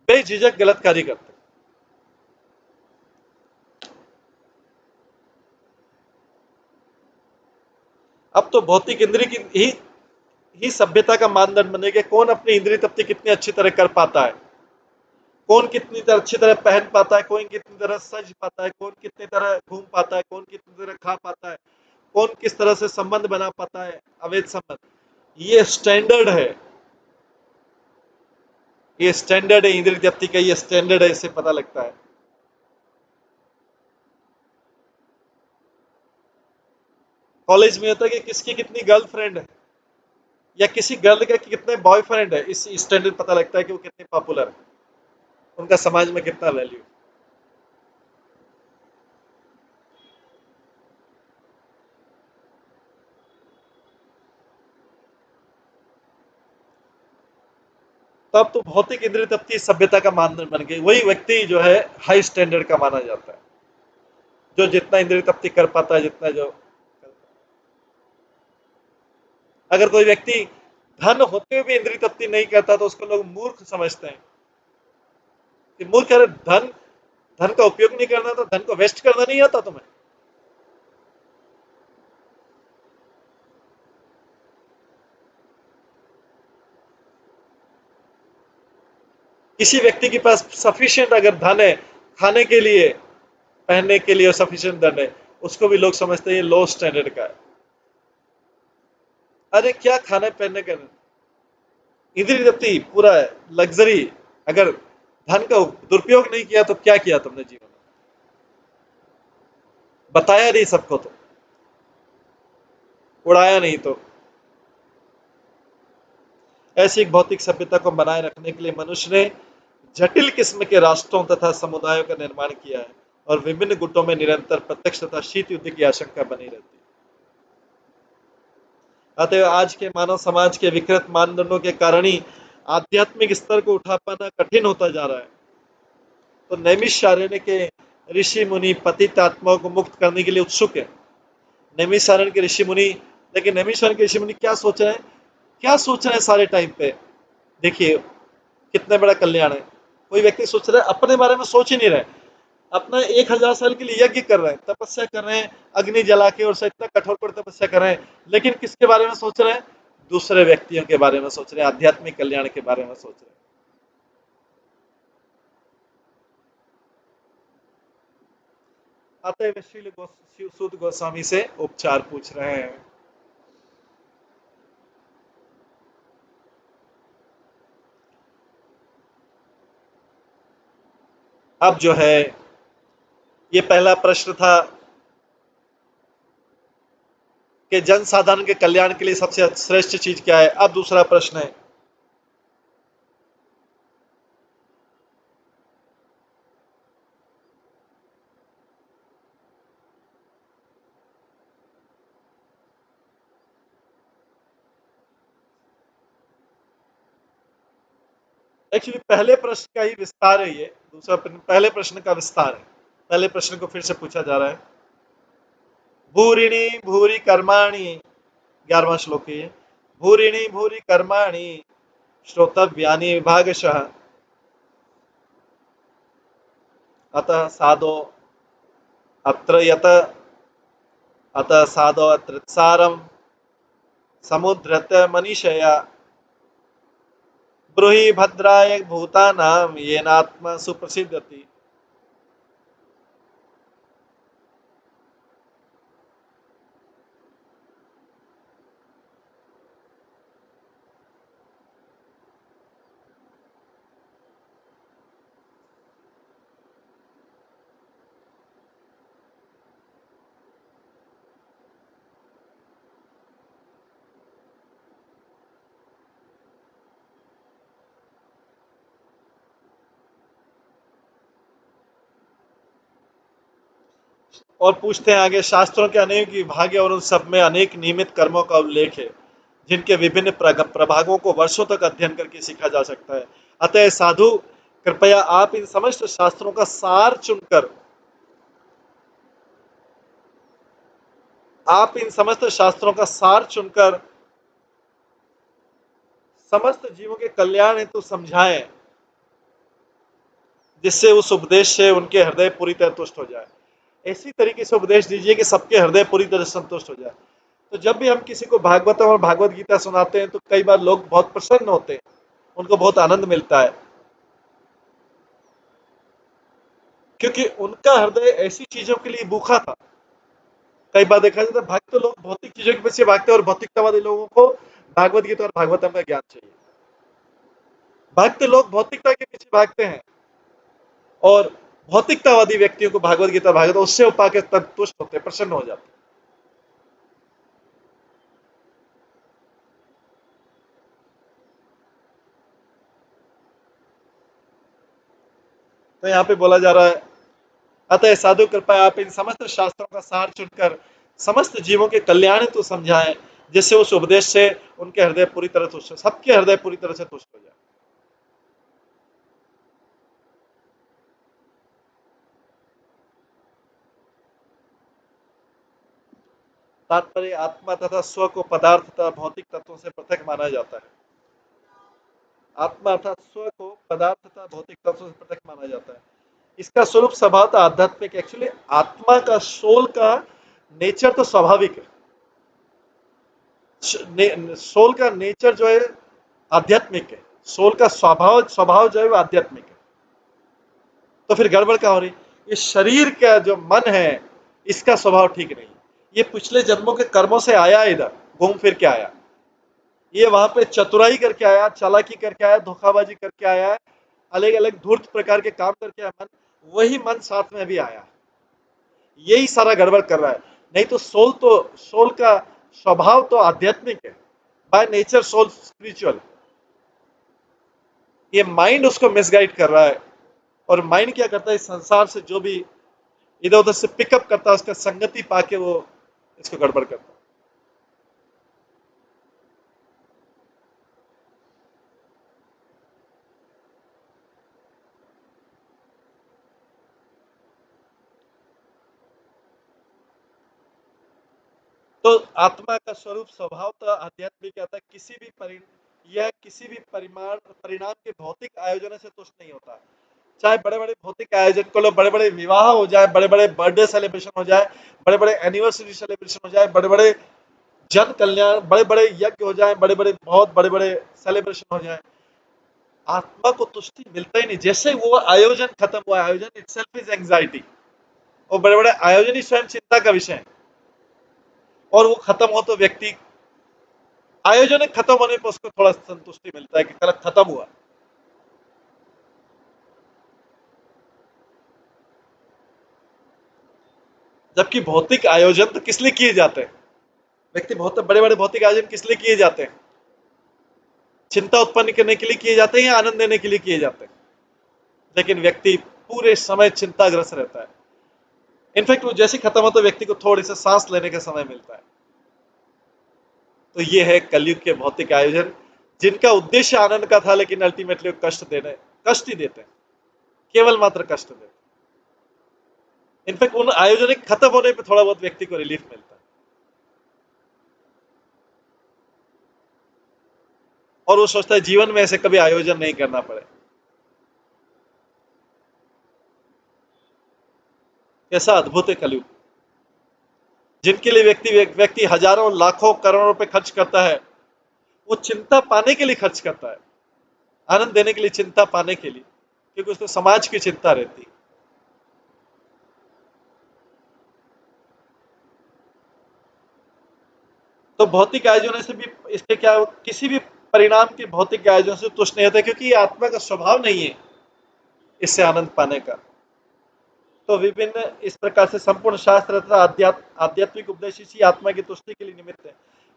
बेझिझक गलत कार्य करते। अब तो भौतिक इंद्रिय की ही सभ्यता का मानदंड बने कि कौन अपनी इंद्रिय तृप्ति कितनी अच्छी तरह कर पाता है, कौन कितनी तरह अच्छी तरह पहन पाता है, कौन कितनी तरह सज पाता है, कौन कितनी तरह घूम पाता है, कौन कितनी तरह खा पाता है, कौन किस तरह से संबंध बना पाता है, अवैध संबंध। ये स्टैंडर्ड है, ये स्टैंडर्ड है इंद्रिय तृप्ति का, ये स्टैंडर्ड है, इससे पता लगता है। कॉलेज में होता है कि किसकी कितनी गर्लफ्रेंड है, या किसी गर्ल का कितने बॉयफ्रेंड है, इस स्टैंडर्ड पता लगता है कि वो कितने पॉपुलर है, उनका समाज में कितना वैल्यू। तो अब तो भौतिक इंद्रिय तृप्ति सभ्यता का मानदंड बन गई। वही व्यक्ति जो है हाई स्टैंडर्ड का माना जाता है, जो जितना इंद्रिय तृप्ति कर पाता है, जितना जो। अगर कोई व्यक्ति धन होते हुए भी इंद्रिय तृप्ति नहीं करता तो उसको लोग मूर्ख समझते हैं कि मूर्ख है, धन धन का उपयोग नहीं करना तो धन को वेस्ट करना नहीं आता तुम्हें। किसी व्यक्ति के पास सफिशिएंट अगर धन है खाने के लिए, पहनने के लिए और सफिशिएंट धन है, उसको भी लोग समझते हैं ये लो स्टैंडर्ड का है। अरे क्या खाने पहनने का, इंद्रिय तृप्ति पूरा है, लग्जरी। अगर धन का दुरुपयोग नहीं किया तो क्या किया तुमने जीवन में? बताया नहीं सबको तो, उड़ाया नहीं तो। ऐसी एक भौतिक सभ्यता को बनाए रखने के लिए मनुष्य ने जटिल किस्म के राष्ट्रों तथा समुदायों का निर्माण किया है और विभिन्न गुटों में निरंतर प्रत्यक्ष तथा शीत युद्ध की आशंका बनी रहती है। अतः आज के मानव समाज के विकृत मानदंडों के कारण ही आध्यात्मिक स्तर को उठा पाना कठिन होता जा रहा है। तो नैमिषारण्य के ऋषि मुनि पतित आत्माओं को मुक्त करने के लिए उत्सुक है। नैमिषारण्य के ऋषि मुनि, लेकिन नैमिषारण्य के ऋषि मुनि क्या सोच रहे हैं, क्या सोच रहे हैं सारे टाइम पे? देखिए कितने बड़ा कल्याण है। कोई व्यक्ति सोच रहा है, अपने बारे में सोच ही नहीं रहे, अपना 1000 साल के लिए यज्ञ कर रहे हैं, तपस्या कर रहे हैं, अग्नि जला के और इतना कठोर पर तपस्या कर रहे हैं, लेकिन किसके बारे में सोच रहे हैं? दूसरे व्यक्तियों के बारे में सोच रहे हैं, आध्यात्मिक कल्याण के बारे में सोच रहे हैं। अतः सूत गोस्वामी से उपचार पूछ रहे हैं। अब जो है, ये पहला प्रश्न था कि जन साधारण के कल्याण के लिए सबसे श्रेष्ठ चीज क्या है। अब दूसरा प्रश्न है, एक्चुअली पहले प्रश्न का ही विस्तार है ये, दूसरा पहले प्रश्न का विस्तार है। पहले प्रश्न को फिर से पूछा जा रहा है। भूरिणी भूरि कर्माणि, 11वां श्लोक है ये। भूरिणी भूरि कर्माणि श्रोतव्यानि विभागशः अतः साधो अत्र यत अतः साधो अत्र सारम समुद्रत मनीषया ब्रूहि भद्राय भूतानाम येनात्मा सुप्रसिद्धति। और पूछते हैं आगे, शास्त्रों के अनेक विभाग है और उन सब में अनेक नियमित कर्मों का उल्लेख है जिनके विभिन्न प्रभागों को वर्षों तक अध्ययन करके सीखा जा सकता है। अतः साधु कृपया आप इन समस्त शास्त्रों का सार चुनकर, आप इन समस्त शास्त्रों का सार चुनकर समस्त जीवों के कल्याण हेतु समझाएं, जिससे उस उपदेश से उनके हृदय पूरी तरह तुष्ट हो जाए। ऐसी तरीके से उपदेश दीजिए कि सबके हृदय पूरी तरह संतुष्ट हो जाए। तो जब भी हम किसी को भागवतम और भागवत गीता सुनाते हैं तो कई बार लोग बहुत प्रसन्न होते हैं, उनको बहुत आनंद मिलता है, क्योंकि उनका हृदय ऐसी चीजों के लिए भूखा था। कई बार देखा जाता है भक्त लोग भौतिक चीजों के पीछे भागते हैं और भौतिकतावादी लोगों को भागवत गीता और भागवतम का ज्ञान चाहिए। भक्त लोग भौतिकता के पीछे भागते हैं और भौतिकतावादी व्यक्तियों को भागवत गीता भागवत उससे पाकर संतुष्ट होते हैं, प्रसन्न हो जाते हैं। तो यहाँ पे बोला जा रहा है, अतः साधु कृपया आप इन समस्त शास्त्रों का सार चुनकर समस्त जीवों के कल्याण हेतु समझाएं, जिससे उस उपदेश से उनके हृदय पूरी तरह तुष्ट, सबके हृदय पूरी तरह से तुष्ट हो जाए। तात्पर्य आत्मा तथा स्व को पदार्थ तथा भौतिक तत्वों से पृथक माना जाता है। आत्मा अर्थात स्व को पदार्थ तथा भौतिक तत्वों से पृथक माना जाता है। इसका स्वरूप स्वभाव आध्यात्मिक। एक्चुअली आत्मा का, सोल का नेचर तो स्वाभाविक है। सोल का नेचर जो है आध्यात्मिक है। सोल का स्वभाव स्वभाव जो है वो आध्यात्मिक है। तो फिर गड़बड़ क्या हो रही? ये शरीर का जो मन है इसका स्वभाव ठीक नहीं। ये पिछले जन्मों के कर्मों से आया, इधर घूम फिर के आया। ये वहां पे चतुराई करके आया, चालाकी करके आया, धोखाबाजी करके आया है, अलग अलग धूर्त प्रकार के काम करके आया मन। वही मन साथ में भी आया। यही सारा गड़बड़ कर रहा है। नहीं तो सोल का स्वभाव तो आध्यात्मिक है। By nature soul spiritual. ये माइंड उसको मिसगाइड कर रहा है। और माइंड क्या करता है? इस संसार से जो भी इधर उधर से पिकअप करता है, उसका संगति पाके वो इसको गड़बड़ करता है। तो आत्मा का स्वरूप स्वभाव तो आध्यात्मिक आता है। किसी भी परिमाण परिणाम के भौतिक आयोजन से तुष्ट नहीं होता। चाहे बड़े बड़े भौतिक आयोजन को लो, बड़े बड़े विवाह हो जाए, बड़े बड़े बर्थडे सेलिब्रेशन हो जाए, बड़े बड़े एनिवर्सरी सेलिब्रेशन हो जाए, बड़े बड़े जन कल्याण, बड़े बड़े यज्ञ हो जाए, बड़े बड़े बहुत बड़े बड़े सेलिब्रेशन हो जाए, आत्मा को तुष्टि मिलता ही नहीं। जैसे वो आयोजन खत्म हुआ, आयोजन इटसेल्फ इज एंजाइटी। और बड़े बड़े आयोजन ही स्वयं चिंता का विषय है। और वो खत्म हो तो व्यक्ति, आयोजन खत्म होने पर उसको थोड़ा संतुष्टि मिलता है कि कल खत्म हुआ। जबकि भौतिक आयोजन तो किस लिए किए जाते हैं? व्यक्ति बहुत बड़े बड़े भौतिक आयोजन किस लिए किए जाते हैं? चिंता उत्पन्न करने के लिए किए जाते हैं या आनंद देने के लिए किए जाते हैं? लेकिन व्यक्ति पूरे समय चिंताग्रस्त रहता है। इनफैक्ट वो जैसे खत्म हो तो व्यक्ति को थोड़ी सी सांस लेने का समय मिलता है। तो ये है कलयुग के भौतिक आयोजन, जिनका उद्देश्य आनंद का था, लेकिन अल्टीमेटली कष्ट ही देते हैं। केवल मात्र कष्ट देते हैं। इनफैक्ट उन आयोजन के खत्म होने पर थोड़ा बहुत व्यक्ति को रिलीफ मिलता है। और वो सोचता है जीवन में ऐसे कभी आयोजन नहीं करना पड़े। कैसा अद्भुत है कलयुग! जिनके लिए व्यक्ति हजारों लाखों करोड़ों रुपए खर्च करता है, वो चिंता पाने के लिए खर्च करता है। आनंद देने के लिए, चिंता पाने के लिए, क्योंकि उसको समाज की चिंता रहती है। तो भौतिक आयोजन से भी इसके क्या, किसी भी परिणाम के भौतिक आयोजन से तुष्ट नहीं होता, क्योंकि ये आत्मा का स्वभाव नहीं है इससे आनंद पाने का। तो विभिन्न इस प्रकार से संपूर्ण शास्त्र तथा आध्यात्मिक उपदेश इसी आत्मा की तुष्टि के लिए निमित्त है।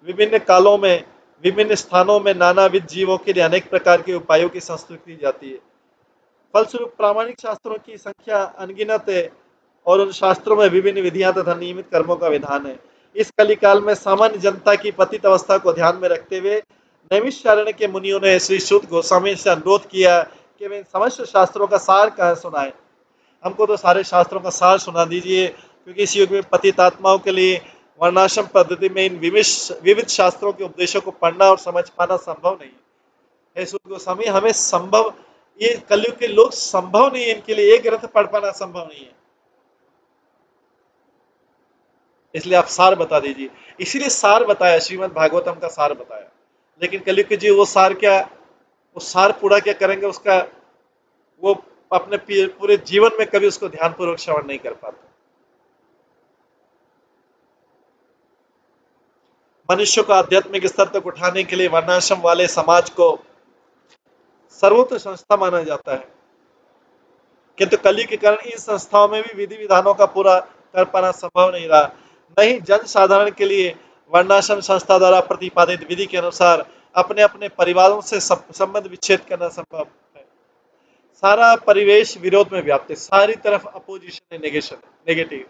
विभिन्न कालों में, विभिन्न स्थानों में नानाविध जीवों के लिए अनेक प्रकार के उपायों की संस्तुति की जाती है। फलस्वरूप प्रामाणिक शास्त्रों की संख्या अनगिनत है। और उन शास्त्रों में विभिन्न विधियां तथा नियमित कर्मों का विधान है। इस कलिकाल में सामान्य जनता की पतित अवस्था को ध्यान में रखते हुए नैमिषारण्य के मुनियों ने श्री शुद्ध गोस्वामी से अनुरोध किया कि वे इन समस्त शास्त्रों का सार कहाँ सुनाए। हमको तो सारे शास्त्रों का सार सुना दीजिए, क्योंकि इस युग में पतित आत्माओं के लिए वर्णाश्रम पद्धति में इन विविध शास्त्रों के उपदेशों को पढ़ना और समझ पाना संभव नहीं है। हे शुद्ध गोस्वामी, हमें संभव, ये कलयुग के लोग संभव नहीं है, इनके लिए एक ग्रंथ पढ़ पाना संभव नहीं है। इसलिए आप सार बता दीजिए। इसीलिए सार बताया, श्रीमद् भागवतम का सार बताया। लेकिन कलयुग के जी वो सार क्या, वो सार पूरा क्या करेंगे उसका, वो अपने पूरे जीवन में कभी उसको ध्यानपूर्वक श्रवण नहीं कर पाते। मनुष्य को आध्यात्मिक स्तर तक उठाने के लिए वर्णाश्रम वाले समाज को सर्वोत्तम संस्था माना जाता है। किंतु कलयुग के कारण इन संस्थाओं में भी विधि विधानों का पूरा कर पाना संभव नहीं रहा। नहीं, जन साधारण के लिए वर्णाश्रम संस्था द्वारा प्रतिपादित विधि के अनुसार अपने अपने परिवारों से संबंध विच्छेद करना संभव है। सारा परिवेश विरोध में व्याप्त है, सारी तरफ अपोजिशन है, नेगेशन, नेगेटिव।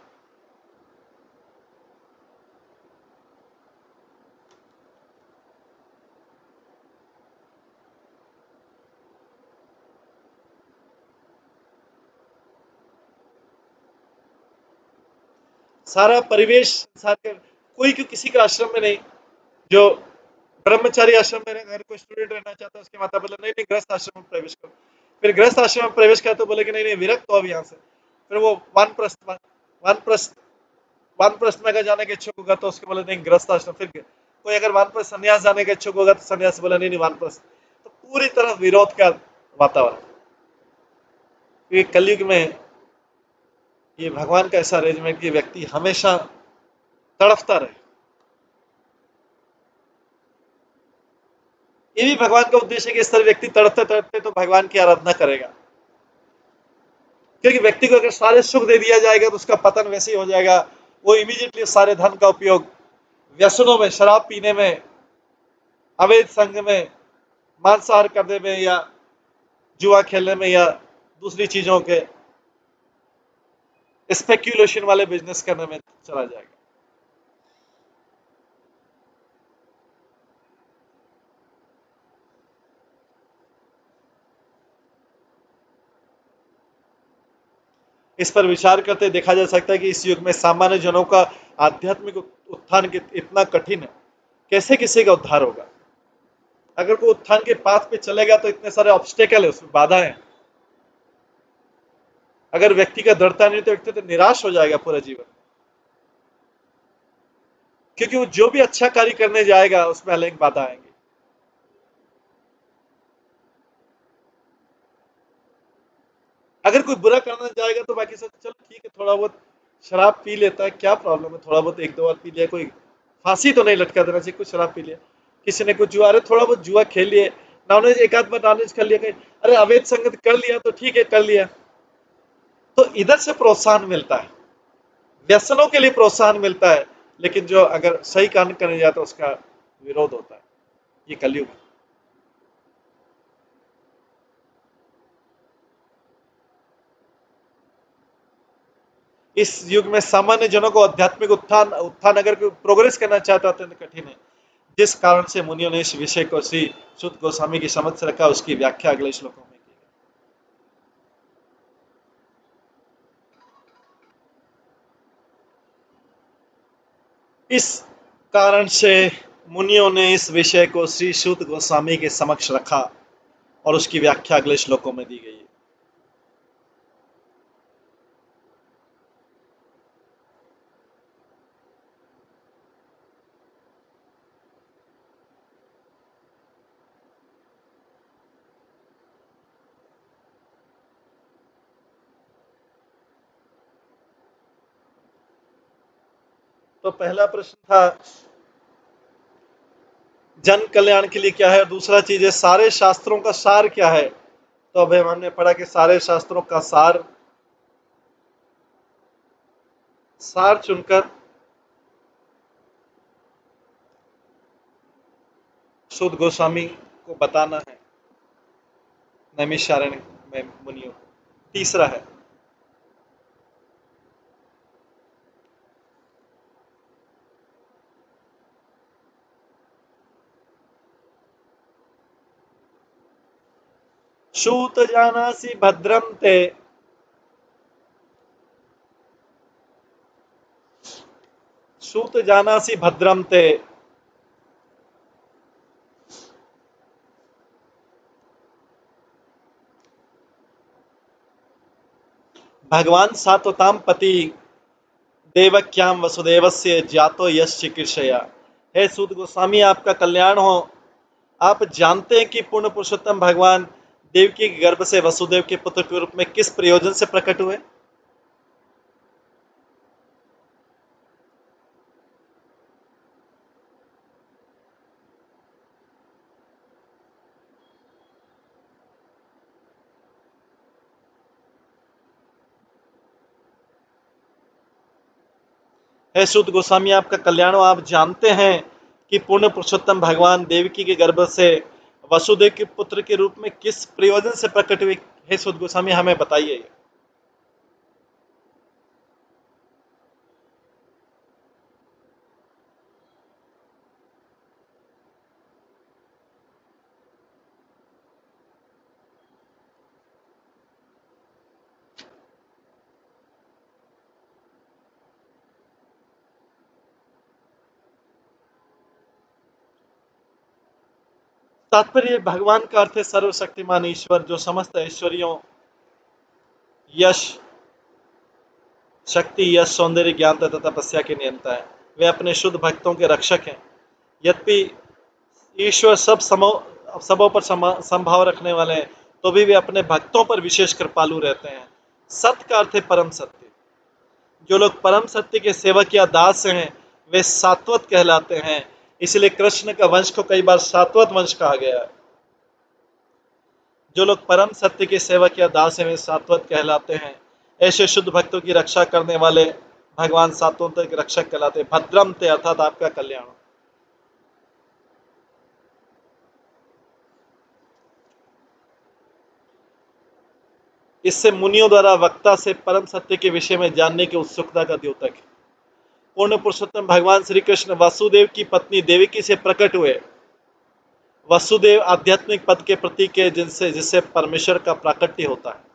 सारा परिवेश संसार के कोई क्यों किसी का आश्रम में नहीं, जो ब्रह्मचारी आश्रम में अगर कोई स्टूडेंट रहना चाहता है, उसके माता बोले नहीं नहीं गृहस्थ आश्रम में प्रवेश करो। फिर गृहस्थ आश्रम में प्रवेश किया तो बोले कि नहीं नहीं विरक्त हो अब यहाँ से। फिर वो वानप्रस्थ वानप्रस्थ में अगर जाने के इच्छुक होगा तो उसके बोले नहीं गृहस्थ आश्रम। फिर कोई अगर वानप्रस्थ संन्यास जाने के इच्छुक होगा तो संन्यास बोला नहीं नहीं वानप्रस्थ। तो पूरी तरह विरोध का वातावरण। ये कलयुग में ये भगवान का ऐसा अरेंजमेंट कि व्यक्ति हमेशा तड़फता रहे। ये भी भगवान का उद्देश्य है कि इस तरह व्यक्ति तड़पते तड़पते तो भगवान की आराधना करेगा। क्योंकि व्यक्ति को अगर सारे सुख दे दिया जाएगा तो उसका पतन वैसे ही हो जाएगा। वो इमीडिएटली सारे धन का उपयोग व्यसनों में, शराब पीने में, अवैध संघ में, मांसाहार करने में, या जुआ खेलने में, या दूसरी चीजों के स्पेक्यूलेशन वाले बिजनेस करने में चला जाएगा। इस पर विचार करते देखा जा सकता है कि इस युग में सामान्य जनों का आध्यात्मिक उत्थान इतना कठिन है, कैसे किसी का उद्धार होगा। अगर कोई उत्थान के पाथ पे चलेगा तो इतने सारे ऑब्स्टेकल है, उसमें बाधाएं हैं। अगर व्यक्ति का दृढ़ता नहीं तो व्यक्ति तो निराश हो जाएगा पूरा जीवन। क्योंकि वो जो भी अच्छा कार्य करने जाएगा उसमें अलग बाधा आएंगी। अगर कोई बुरा करना जाएगा तो बाकी सब चलो ठीक है, थोड़ा बहुत शराब पी लेता है, क्या प्रॉब्लम है, थोड़ा बहुत एक दो बार पी लिया, कोई फांसी तो नहीं लटका देना चाहिए, कुछ शराब पी लिया। किसी ने कुछ जुआ, अरे थोड़ा बहुत जुआ खेल लिए, नॉनवेज एक आध बार नॉनवेज कर लिया, कहीं अरे अवैध संगत कर लिया तो ठीक है कर लिया। तो इधर से प्रोत्साहन मिलता है, व्यसनों के लिए प्रोत्साहन मिलता है। लेकिन जो अगर सही काम करने जाता है उसका विरोध होता है। ये कलयुग है। इस युग में सामान्य जनों को आध्यात्मिक उत्थान उत्थान अगर कोई प्रोग्रेस करना चाहता है अत्यंत कठिन है। जिस कारण से मुनियों ने इस विषय को श्री शुद्ध गोस्वामी की समझ से रखा, उसकी व्याख्या अगले श्लोकों में की। इस कारण से मुनियों ने इस विषय को श्री शुद्ध गोस्वामी के समक्ष रखा और उसकी व्याख्या अगले श्लोकों में दी गई है। तो पहला प्रश्न था जन कल्याण के लिए क्या है, और दूसरा चीज है सारे शास्त्रों का सार क्या है। तो अभी हमने पढ़ा कि सारे शास्त्रों का सार सार चुनकर शुद्ध गोस्वामी को बताना है नैमिषारण्य में मुनियों को। तीसरा है सूत जानासि भद्रम ते, सूत जानासि भद्रम ते, भगवान सात्वताम पति देवक्याम वसुदेवस्य जातो यश चिकीर्षया। हे सूत गोस्वामी आपका कल्याण हो। आप जानते हैं कि पूर्ण पुरुषोत्तम भगवान देवकी के गर्भ से वसुदेव के पुत्र के रूप में किस प्रयोजन से प्रकट हुए। हे सूत गोस्वामी आपका कल्याण हो, आप जानते हैं कि पूर्ण पुरुषोत्तम भगवान देवकी के गर्भ से वसुदेव के पुत्र के रूप में किस प्रयोजन से प्रकट हुए। हे सूत गोस्वामी हमें बताइए। तात्पर्य भगवान का अर्थ है सर्वशक्तिमान ईश्वर जो समस्त ऐश्वर्यों, यश, शक्ति, यश, सौंदर्य, ज्ञान तथा तपस्या के नियंता है। वे अपने शुद्ध भक्तों के रक्षक हैं। यद्यपि ईश्वर सबों पर संभाव रखने वाले हैं, तो भी वे अपने भक्तों पर विशेष कृपालु रहते हैं। सत्य का अर्थ है परम सत्य। जो लोग परम सत्य के सेवक या दास हैं, वे सात्वत कहलाते हैं। इसलिए कृष्ण का वंश को कई बार सात्वत वंश कहा गया है। जो लोग परम सत्य के सेवक या दास हैं, वे सात्वत कहलाते हैं। ऐसे शुद्ध भक्तों की रक्षा करने वाले भगवान सात्वत के रक्षक कहलाते हैं। भद्रम ते अर्थात आपका कल्याण। इससे मुनियों द्वारा वक्ता से परम सत्य के विषय में जानने की उत्सुकता का द्योतक है। पूर्ण पुरुषोत्तम भगवान श्री कृष्ण वासुदेव की पत्नी देवकी से प्रकट हुए। वसुदेव आध्यात्मिक पद के प्रतीक है, जिससे परमेश्वर का प्राकट्य होता है।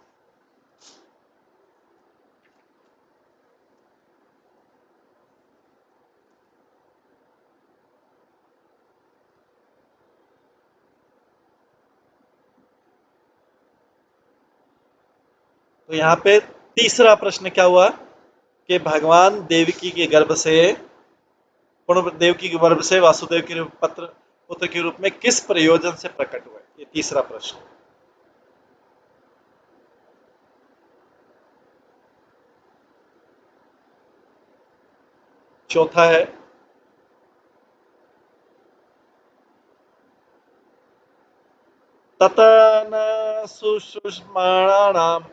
तो यहाँ पे तीसरा प्रश्न क्या हुआ कि भगवान देवकी के गर्भ से, पूर्ण देवकी के गर्भ से वासुदेव के पुत्र के रूप में किस प्रयोजन से प्रकट हुए? ये तीसरा प्रश्न। चौथा है ततन सुषुष्माणानाम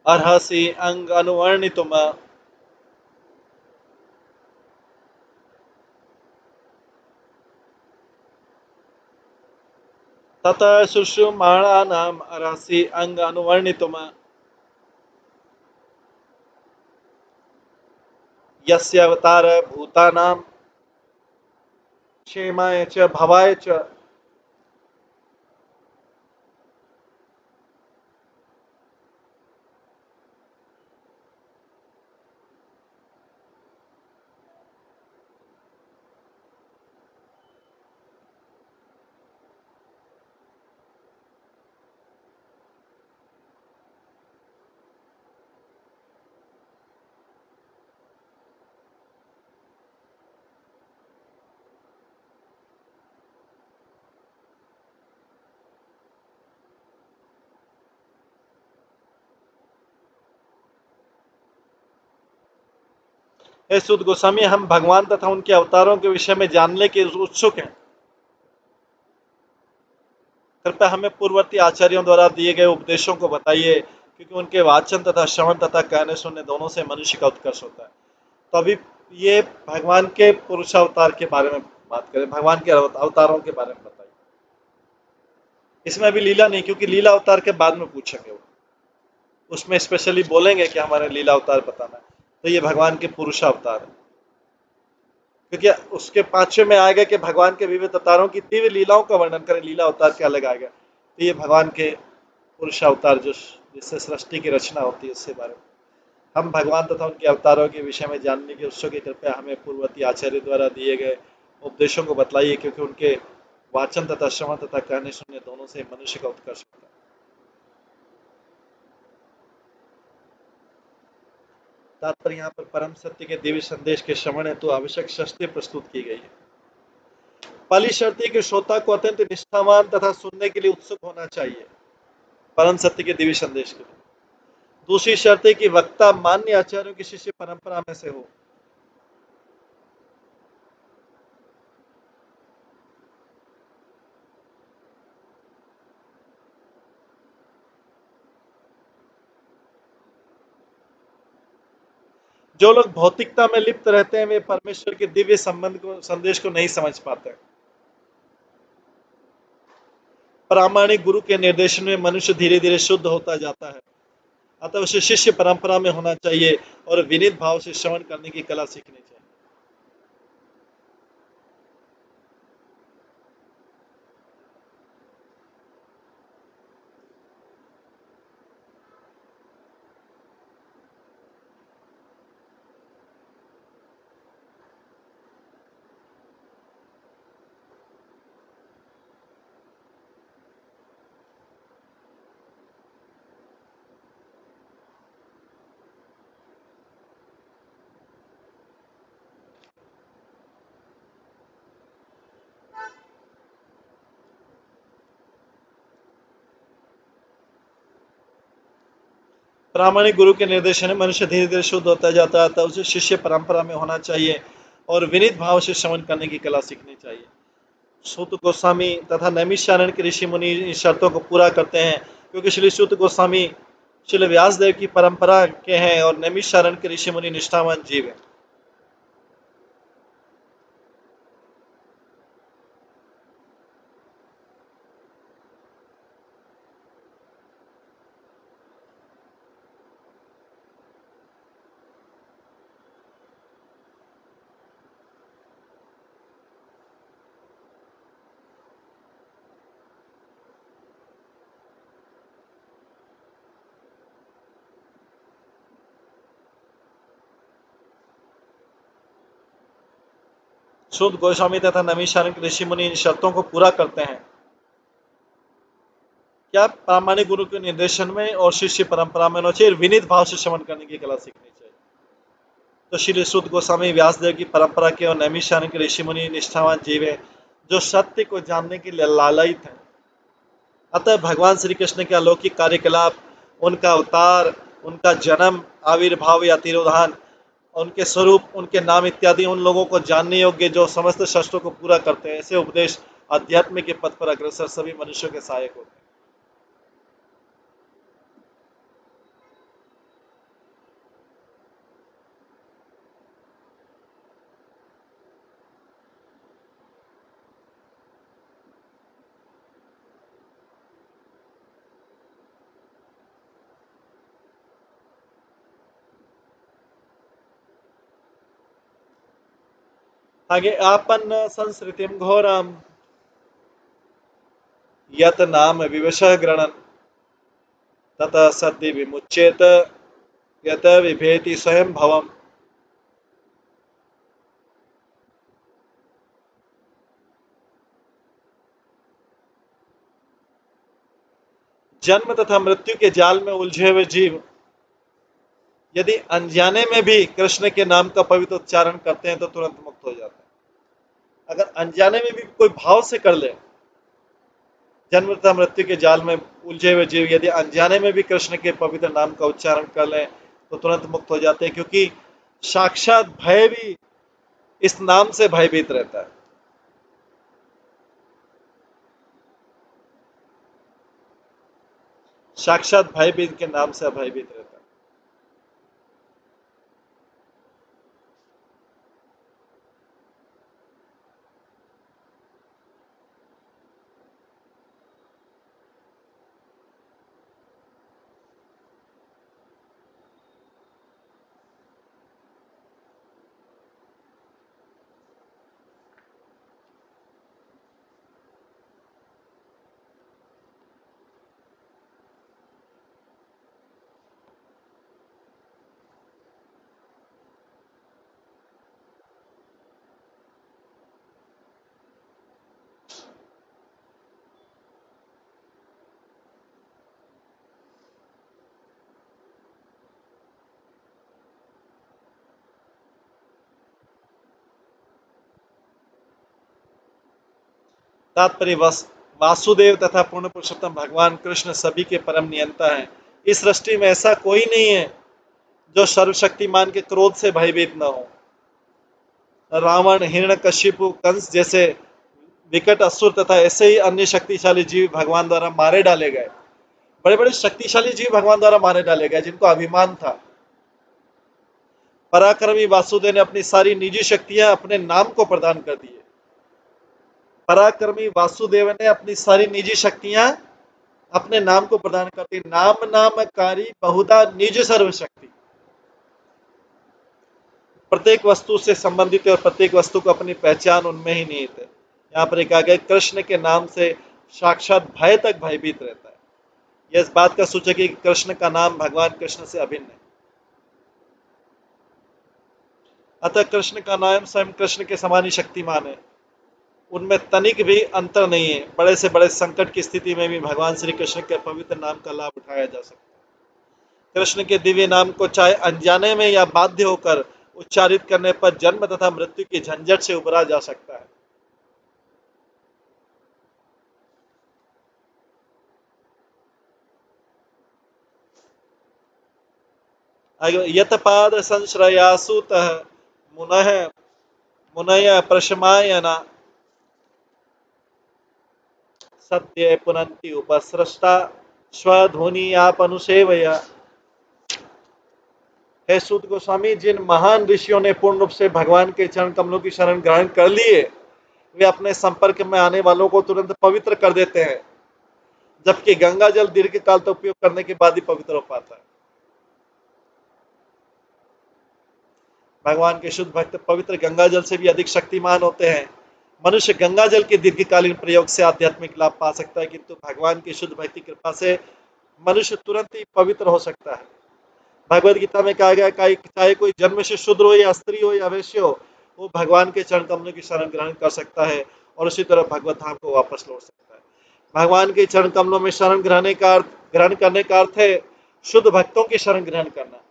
अर्हसि अंग अनुवर्णितुम तत सुषुम्णानाम अर्हसि अंग अनुवर्णितुम यस्य अवतार भूतानां क्षेमाय च भवाय च हे सुद गोस्वामी, हम भगवान तथा उनके अवतारों के विषय में जानने के उत्सुक हैं। कृपया हमें पूर्ववर्ती आचार्यों द्वारा दिए गए उपदेशों को बताइए, क्योंकि उनके वाचन तथा श्रवण तथा कहने सुनने दोनों से मनुष्य का उत्कर्ष होता है। तो अभी ये भगवान के पुरुषावतार के बारे में बात करें, भगवान के अवतारों के बारे में बताइए। इसमें अभी लीला नहीं, क्योंकि लीला अवतार के बाद में पूछेंगे वो, उसमें स्पेशली बोलेंगे कि हमारे लीला अवतार बताना है। तो ये भगवान के पुरुषावतार है, क्योंकि उसके पांचवें में आएगा कि भगवान के विविध अवतारों की दिव्य लीलाओं का वर्णन करें। लीला अवतार के अलग आएगा। तो ये भगवान के पुरुषावतार जो जिससे सृष्टि की रचना होती है, उसके बारे में हम भगवान तथा उनके अवतारों के विषय में जानने के उत्सुक हैं। कृपया हमें पूर्ववर्ती आचार्य द्वारा दिए गए उपदेशों को बतलाइए, क्योंकि उनके वाचन तथा श्रवण तथा कहने सुनने दोनों से मनुष्य का उत्कर्ष होता है। तात्पर्य यहाँ पर परम सत्य के दिव्य संदेश के श्रवण हेतु आवश्यक शस्त्र प्रस्तुत की गई है। पहली शर्त है कि श्रोता को अत्यंत निष्ठावान तथा सुनने के लिए उत्सुक होना चाहिए, परम सत्य के दिव्य संदेश के लिए। दूसरी शर्त है कि वक्ता मान्य आचार्यों की शिष्य परंपरा में से हो। जो लोग भौतिकता में लिप्त रहते हैं, वे परमेश्वर के दिव्य संदेश को नहीं समझ पाते। प्रामाणिक गुरु के निर्देशन में मनुष्य धीरे धीरे शुद्ध होता जाता है। अतः उसे शिष्य परंपरा में होना चाहिए और विनीत भाव से श्रवण करने की कला सीखनी चाहिए। प्रामाणिक गुरु के निर्देशन में मनुष्य धीरे धीरे शुद्ध होता जाता है, तब उसे शिष्य परंपरा में होना चाहिए और विनीत भाव से श्रवण करने की कला सीखनी चाहिए। सूत गोस्वामी तथा नैमिषारण्य के ऋषि मुनि इस शर्तों को पूरा करते हैं, क्योंकि श्री सूत गोस्वामी श्री व्यासदेव की परंपरा के हैं और नैमिषारण्य के ऋषि मुनि निष्ठावान जीव हैं। सूत गोस्वामी तथा नैमिषारण्य के ऋषि मुनि इन शर्तों को पूरा करते हैं। क्या? प्रामाणिक गुरु के निर्देशन में और शिष्य परंपरा में होना चाहिए, विनीत भाव से श्रवण करने की कला सीखनी चाहिए। तो श्री सूत गोस्वामी व्यासदेव की परंपरा के और नैमिषारण्य के ऋषि मुनि निष्ठावान जीव हैं, जो सत्य को जानने के लिए लालायित हैं। अतः भगवान श्री कृष्ण के अलौकिक कार्यकलाप, उनका अवतार, उनका जन्म, आविर्भाव या तिरोधान, उनके स्वरूप, उनके नाम इत्यादि उन लोगों को जानने योग्य जो समस्त शास्त्रों को पूरा करते हैं। ऐसे उपदेश अध्यात्म के पथ पर अग्रसर सभी मनुष्यों के सहायक होते हैं। आगे आपन्न संस्कृतिम घोरम यत नाम विवशः गृणन् ततः सद्य विमुच्येत यत विभेति स्वयं भवम। जन्म तथा मृत्यु के जाल में उलझे हुए जीव यदि अनजाने में भी कृष्ण के नाम का पवित्र उच्चारण करते हैं तो तुरंत मुक्त हो जाते हैं। अगर अनजाने में भी कोई भाव से कर ले, जन्म तथा मृत्यु के जाल में उलझे हुए जीव यदि अनजाने में भी कृष्ण के पवित्र नाम का उच्चारण कर ले तो तुरंत मुक्त हो जाते हैं, क्योंकि साक्षात भय भी इस नाम से भयभीत रहता है। साक्षात भयभीत के नाम से अभयभीत रहता है। तात्पर्य वासुदेव तथा पूर्ण पुरुषोत्तम भगवान कृष्ण सभी के परम नियंता हैं। इस सृष्टि में ऐसा कोई नहीं है जो सर्वशक्तिमान के क्रोध से भयभीत न हो। रावण, हिरण्यकशिपु, कंस जैसे विकट असुर तथा ऐसे ही अन्य शक्तिशाली जीव भगवान द्वारा मारे डाले गए। बड़े बड़े शक्तिशाली जीव भगवान द्वारा मारे डाले गए जिनको अभिमान था। पराक्रमी वासुदेव ने अपनी सारी निजी शक्तियां अपने नाम को प्रदान कर दी। पराक्रमी वासुदेव ने अपनी सारी निजी शक्तियां अपने नाम को प्रदान कर दी। नाम नामकारी बहुधा निज सर्वशक्ति। प्रत्येक वस्तु से संबंधित है और प्रत्येक वस्तु को अपनी पहचान उनमें ही निहित है। यहाँ पर कहा गया कृष्ण के नाम से साक्षात भय तक भयभीत रहता है। यह इस बात का सूचक है कि कृष्ण का नाम भगवान कृष्ण से अभिन्न है। अतः कृष्ण का नाम स्वयं कृष्ण के समान ही शक्तिमान है, उनमें तनिक भी अंतर नहीं है। बड़े से बड़े संकट की स्थिति में भी भगवान श्री कृष्ण के पवित्र नाम का लाभ उठाया जा सकता है। कृष्ण के दिव्य नाम को चाहे अनजाने में या बाध्य होकर उच्चारित करने पर जन्म तथा मृत्यु की झंझट से उबरा जा सकता है। यतपाद संश्रयासुतः मुनः मुनय प्रशमायना सत्य पुनन्ति उपसृष्टा स्वधुनी आप अनुसेवया। हे सूत गोस्वामी, जिन महान ऋषियों ने पूर्ण रूप से भगवान के चरण कमलों की शरण ग्रहण कर लिए, वे अपने संपर्क में आने वालों को तुरंत पवित्र कर देते हैं, जबकि गंगा जल दीर्घ काल तक उपयोग करने के बाद ही पवित्र हो पाता है। भगवान के शुद्ध भक्त पवित्र गंगा जल से भी अधिक शक्तिमान होते हैं। मनुष्य गंगा जल के दीर्घकालीन प्रयोग से आध्यात्मिक लाभ पा सकता है, किंतु भगवान की शुद्ध भक्ति कृपा से मनुष्य तुरंत ही पवित्र हो सकता है। भगवद गीता में कहा गया, चाहे कोई जन्म से शूद्र हो या स्त्री हो या वैश्य हो, वो भगवान के चरण कमलों की शरण ग्रहण कर सकता है और उसी तरह भगवत धाम को वापस लौट सकता है। भगवान के चरण कमलों में शरण ग्रहण करने का अर्थ है शुद्ध भक्तों की शरण ग्रहण करना।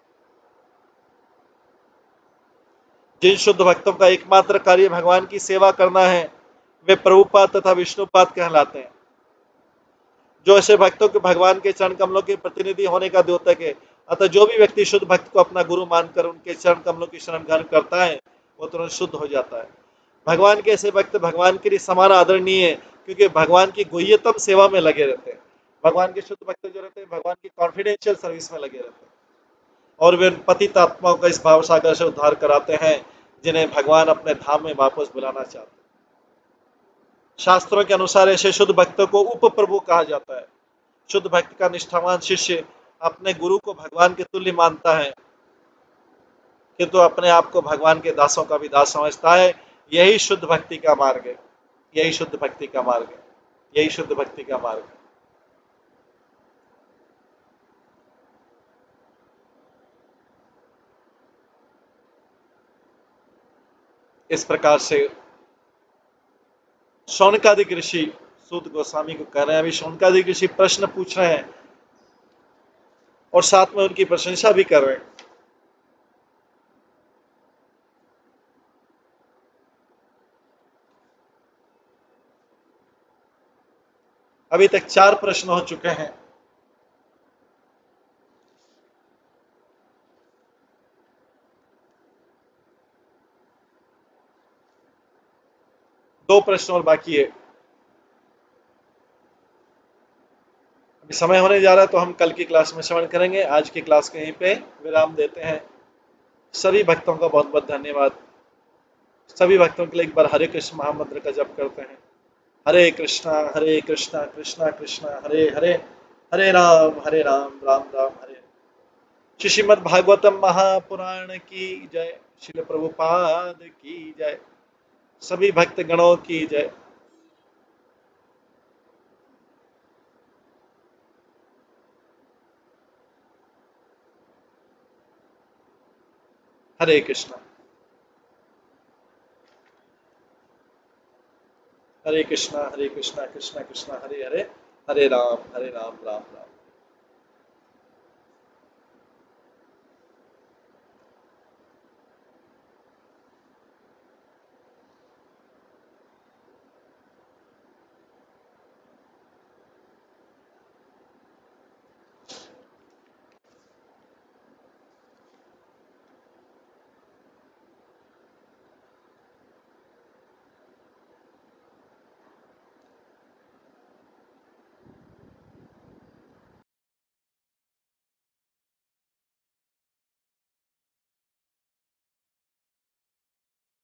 जिन शुद्ध भक्तों का एकमात्र कार्य भगवान की सेवा करना है, वे प्रभुपाद तथा विष्णुपाद कहलाते हैं। जो ऐसे भक्तों के भगवान के चरण कमलों के प्रतिनिधि होने का द्योतक है। अतः जो भी व्यक्ति शुद्ध भक्त को अपना गुरु मानकर उनके चरण कमलों की शरण ग्रहण करता है, वो तुरंत शुद्ध हो जाता है। भगवान के ऐसे भक्त भगवान के लिए समान आदरणीय है, क्योंकि भगवान की गुह्यतम सेवा में लगे रहते हैं। भगवान के शुद्ध भक्त जो रहते हैं, भगवान की कॉन्फिडेंशियल सर्विस में लगे रहते हैं और वे पतित आत्माओं का इस भाव सागर से उद्धार कराते हैं, जिन्हें भगवान अपने धाम में वापस बुलाना चाहते हैं। शास्त्रों के अनुसार ऐसे शुद्ध भक्तों को उप प्रभु कहा जाता है। शुद्ध भक्त का निष्ठावान शिष्य अपने गुरु को भगवान के तुल्य मानता है, किंतु अपने आप को भगवान के दासों का भी दास समझता है। यही शुद्ध भक्ति का मार्ग है। यही शुद्ध भक्ति का मार्ग है। यही शुद्ध भक्ति का मार्ग है। इस प्रकार से शौनकादिक ऋषि सूत गोस्वामी को कह रहे हैं, अभी शौनकादिक ऋषि प्रश्न पूछ रहे हैं और साथ में उनकी प्रशंसा भी कर रहे हैं। अभी तक 4 प्रश्न हो चुके हैं। दो प्रश्न और बाकी है। अभी समय होने जा रहा है, तो हम कल की क्लास में श्रवण करेंगे। आज की क्लास को यहीं पे विराम देते हैं। सभी भक्तों का बहुत बहुत धन्यवाद। सभी भक्तों के लिए एक बार हरे कृष्ण महामंत्र का जप करते हैं। हरे कृष्णा कृष्णा कृष्णा हरे हरे, हरे राम राम राम हरे। श्रीमद् भागवतम महापुराण की जय। श्रील प्रभुपाद की जय। सभी भक्त गणों की जय। हरे कृष्णा कृष्णा कृष्णा कृष्णा हरे हरे, हरे राम राम राम।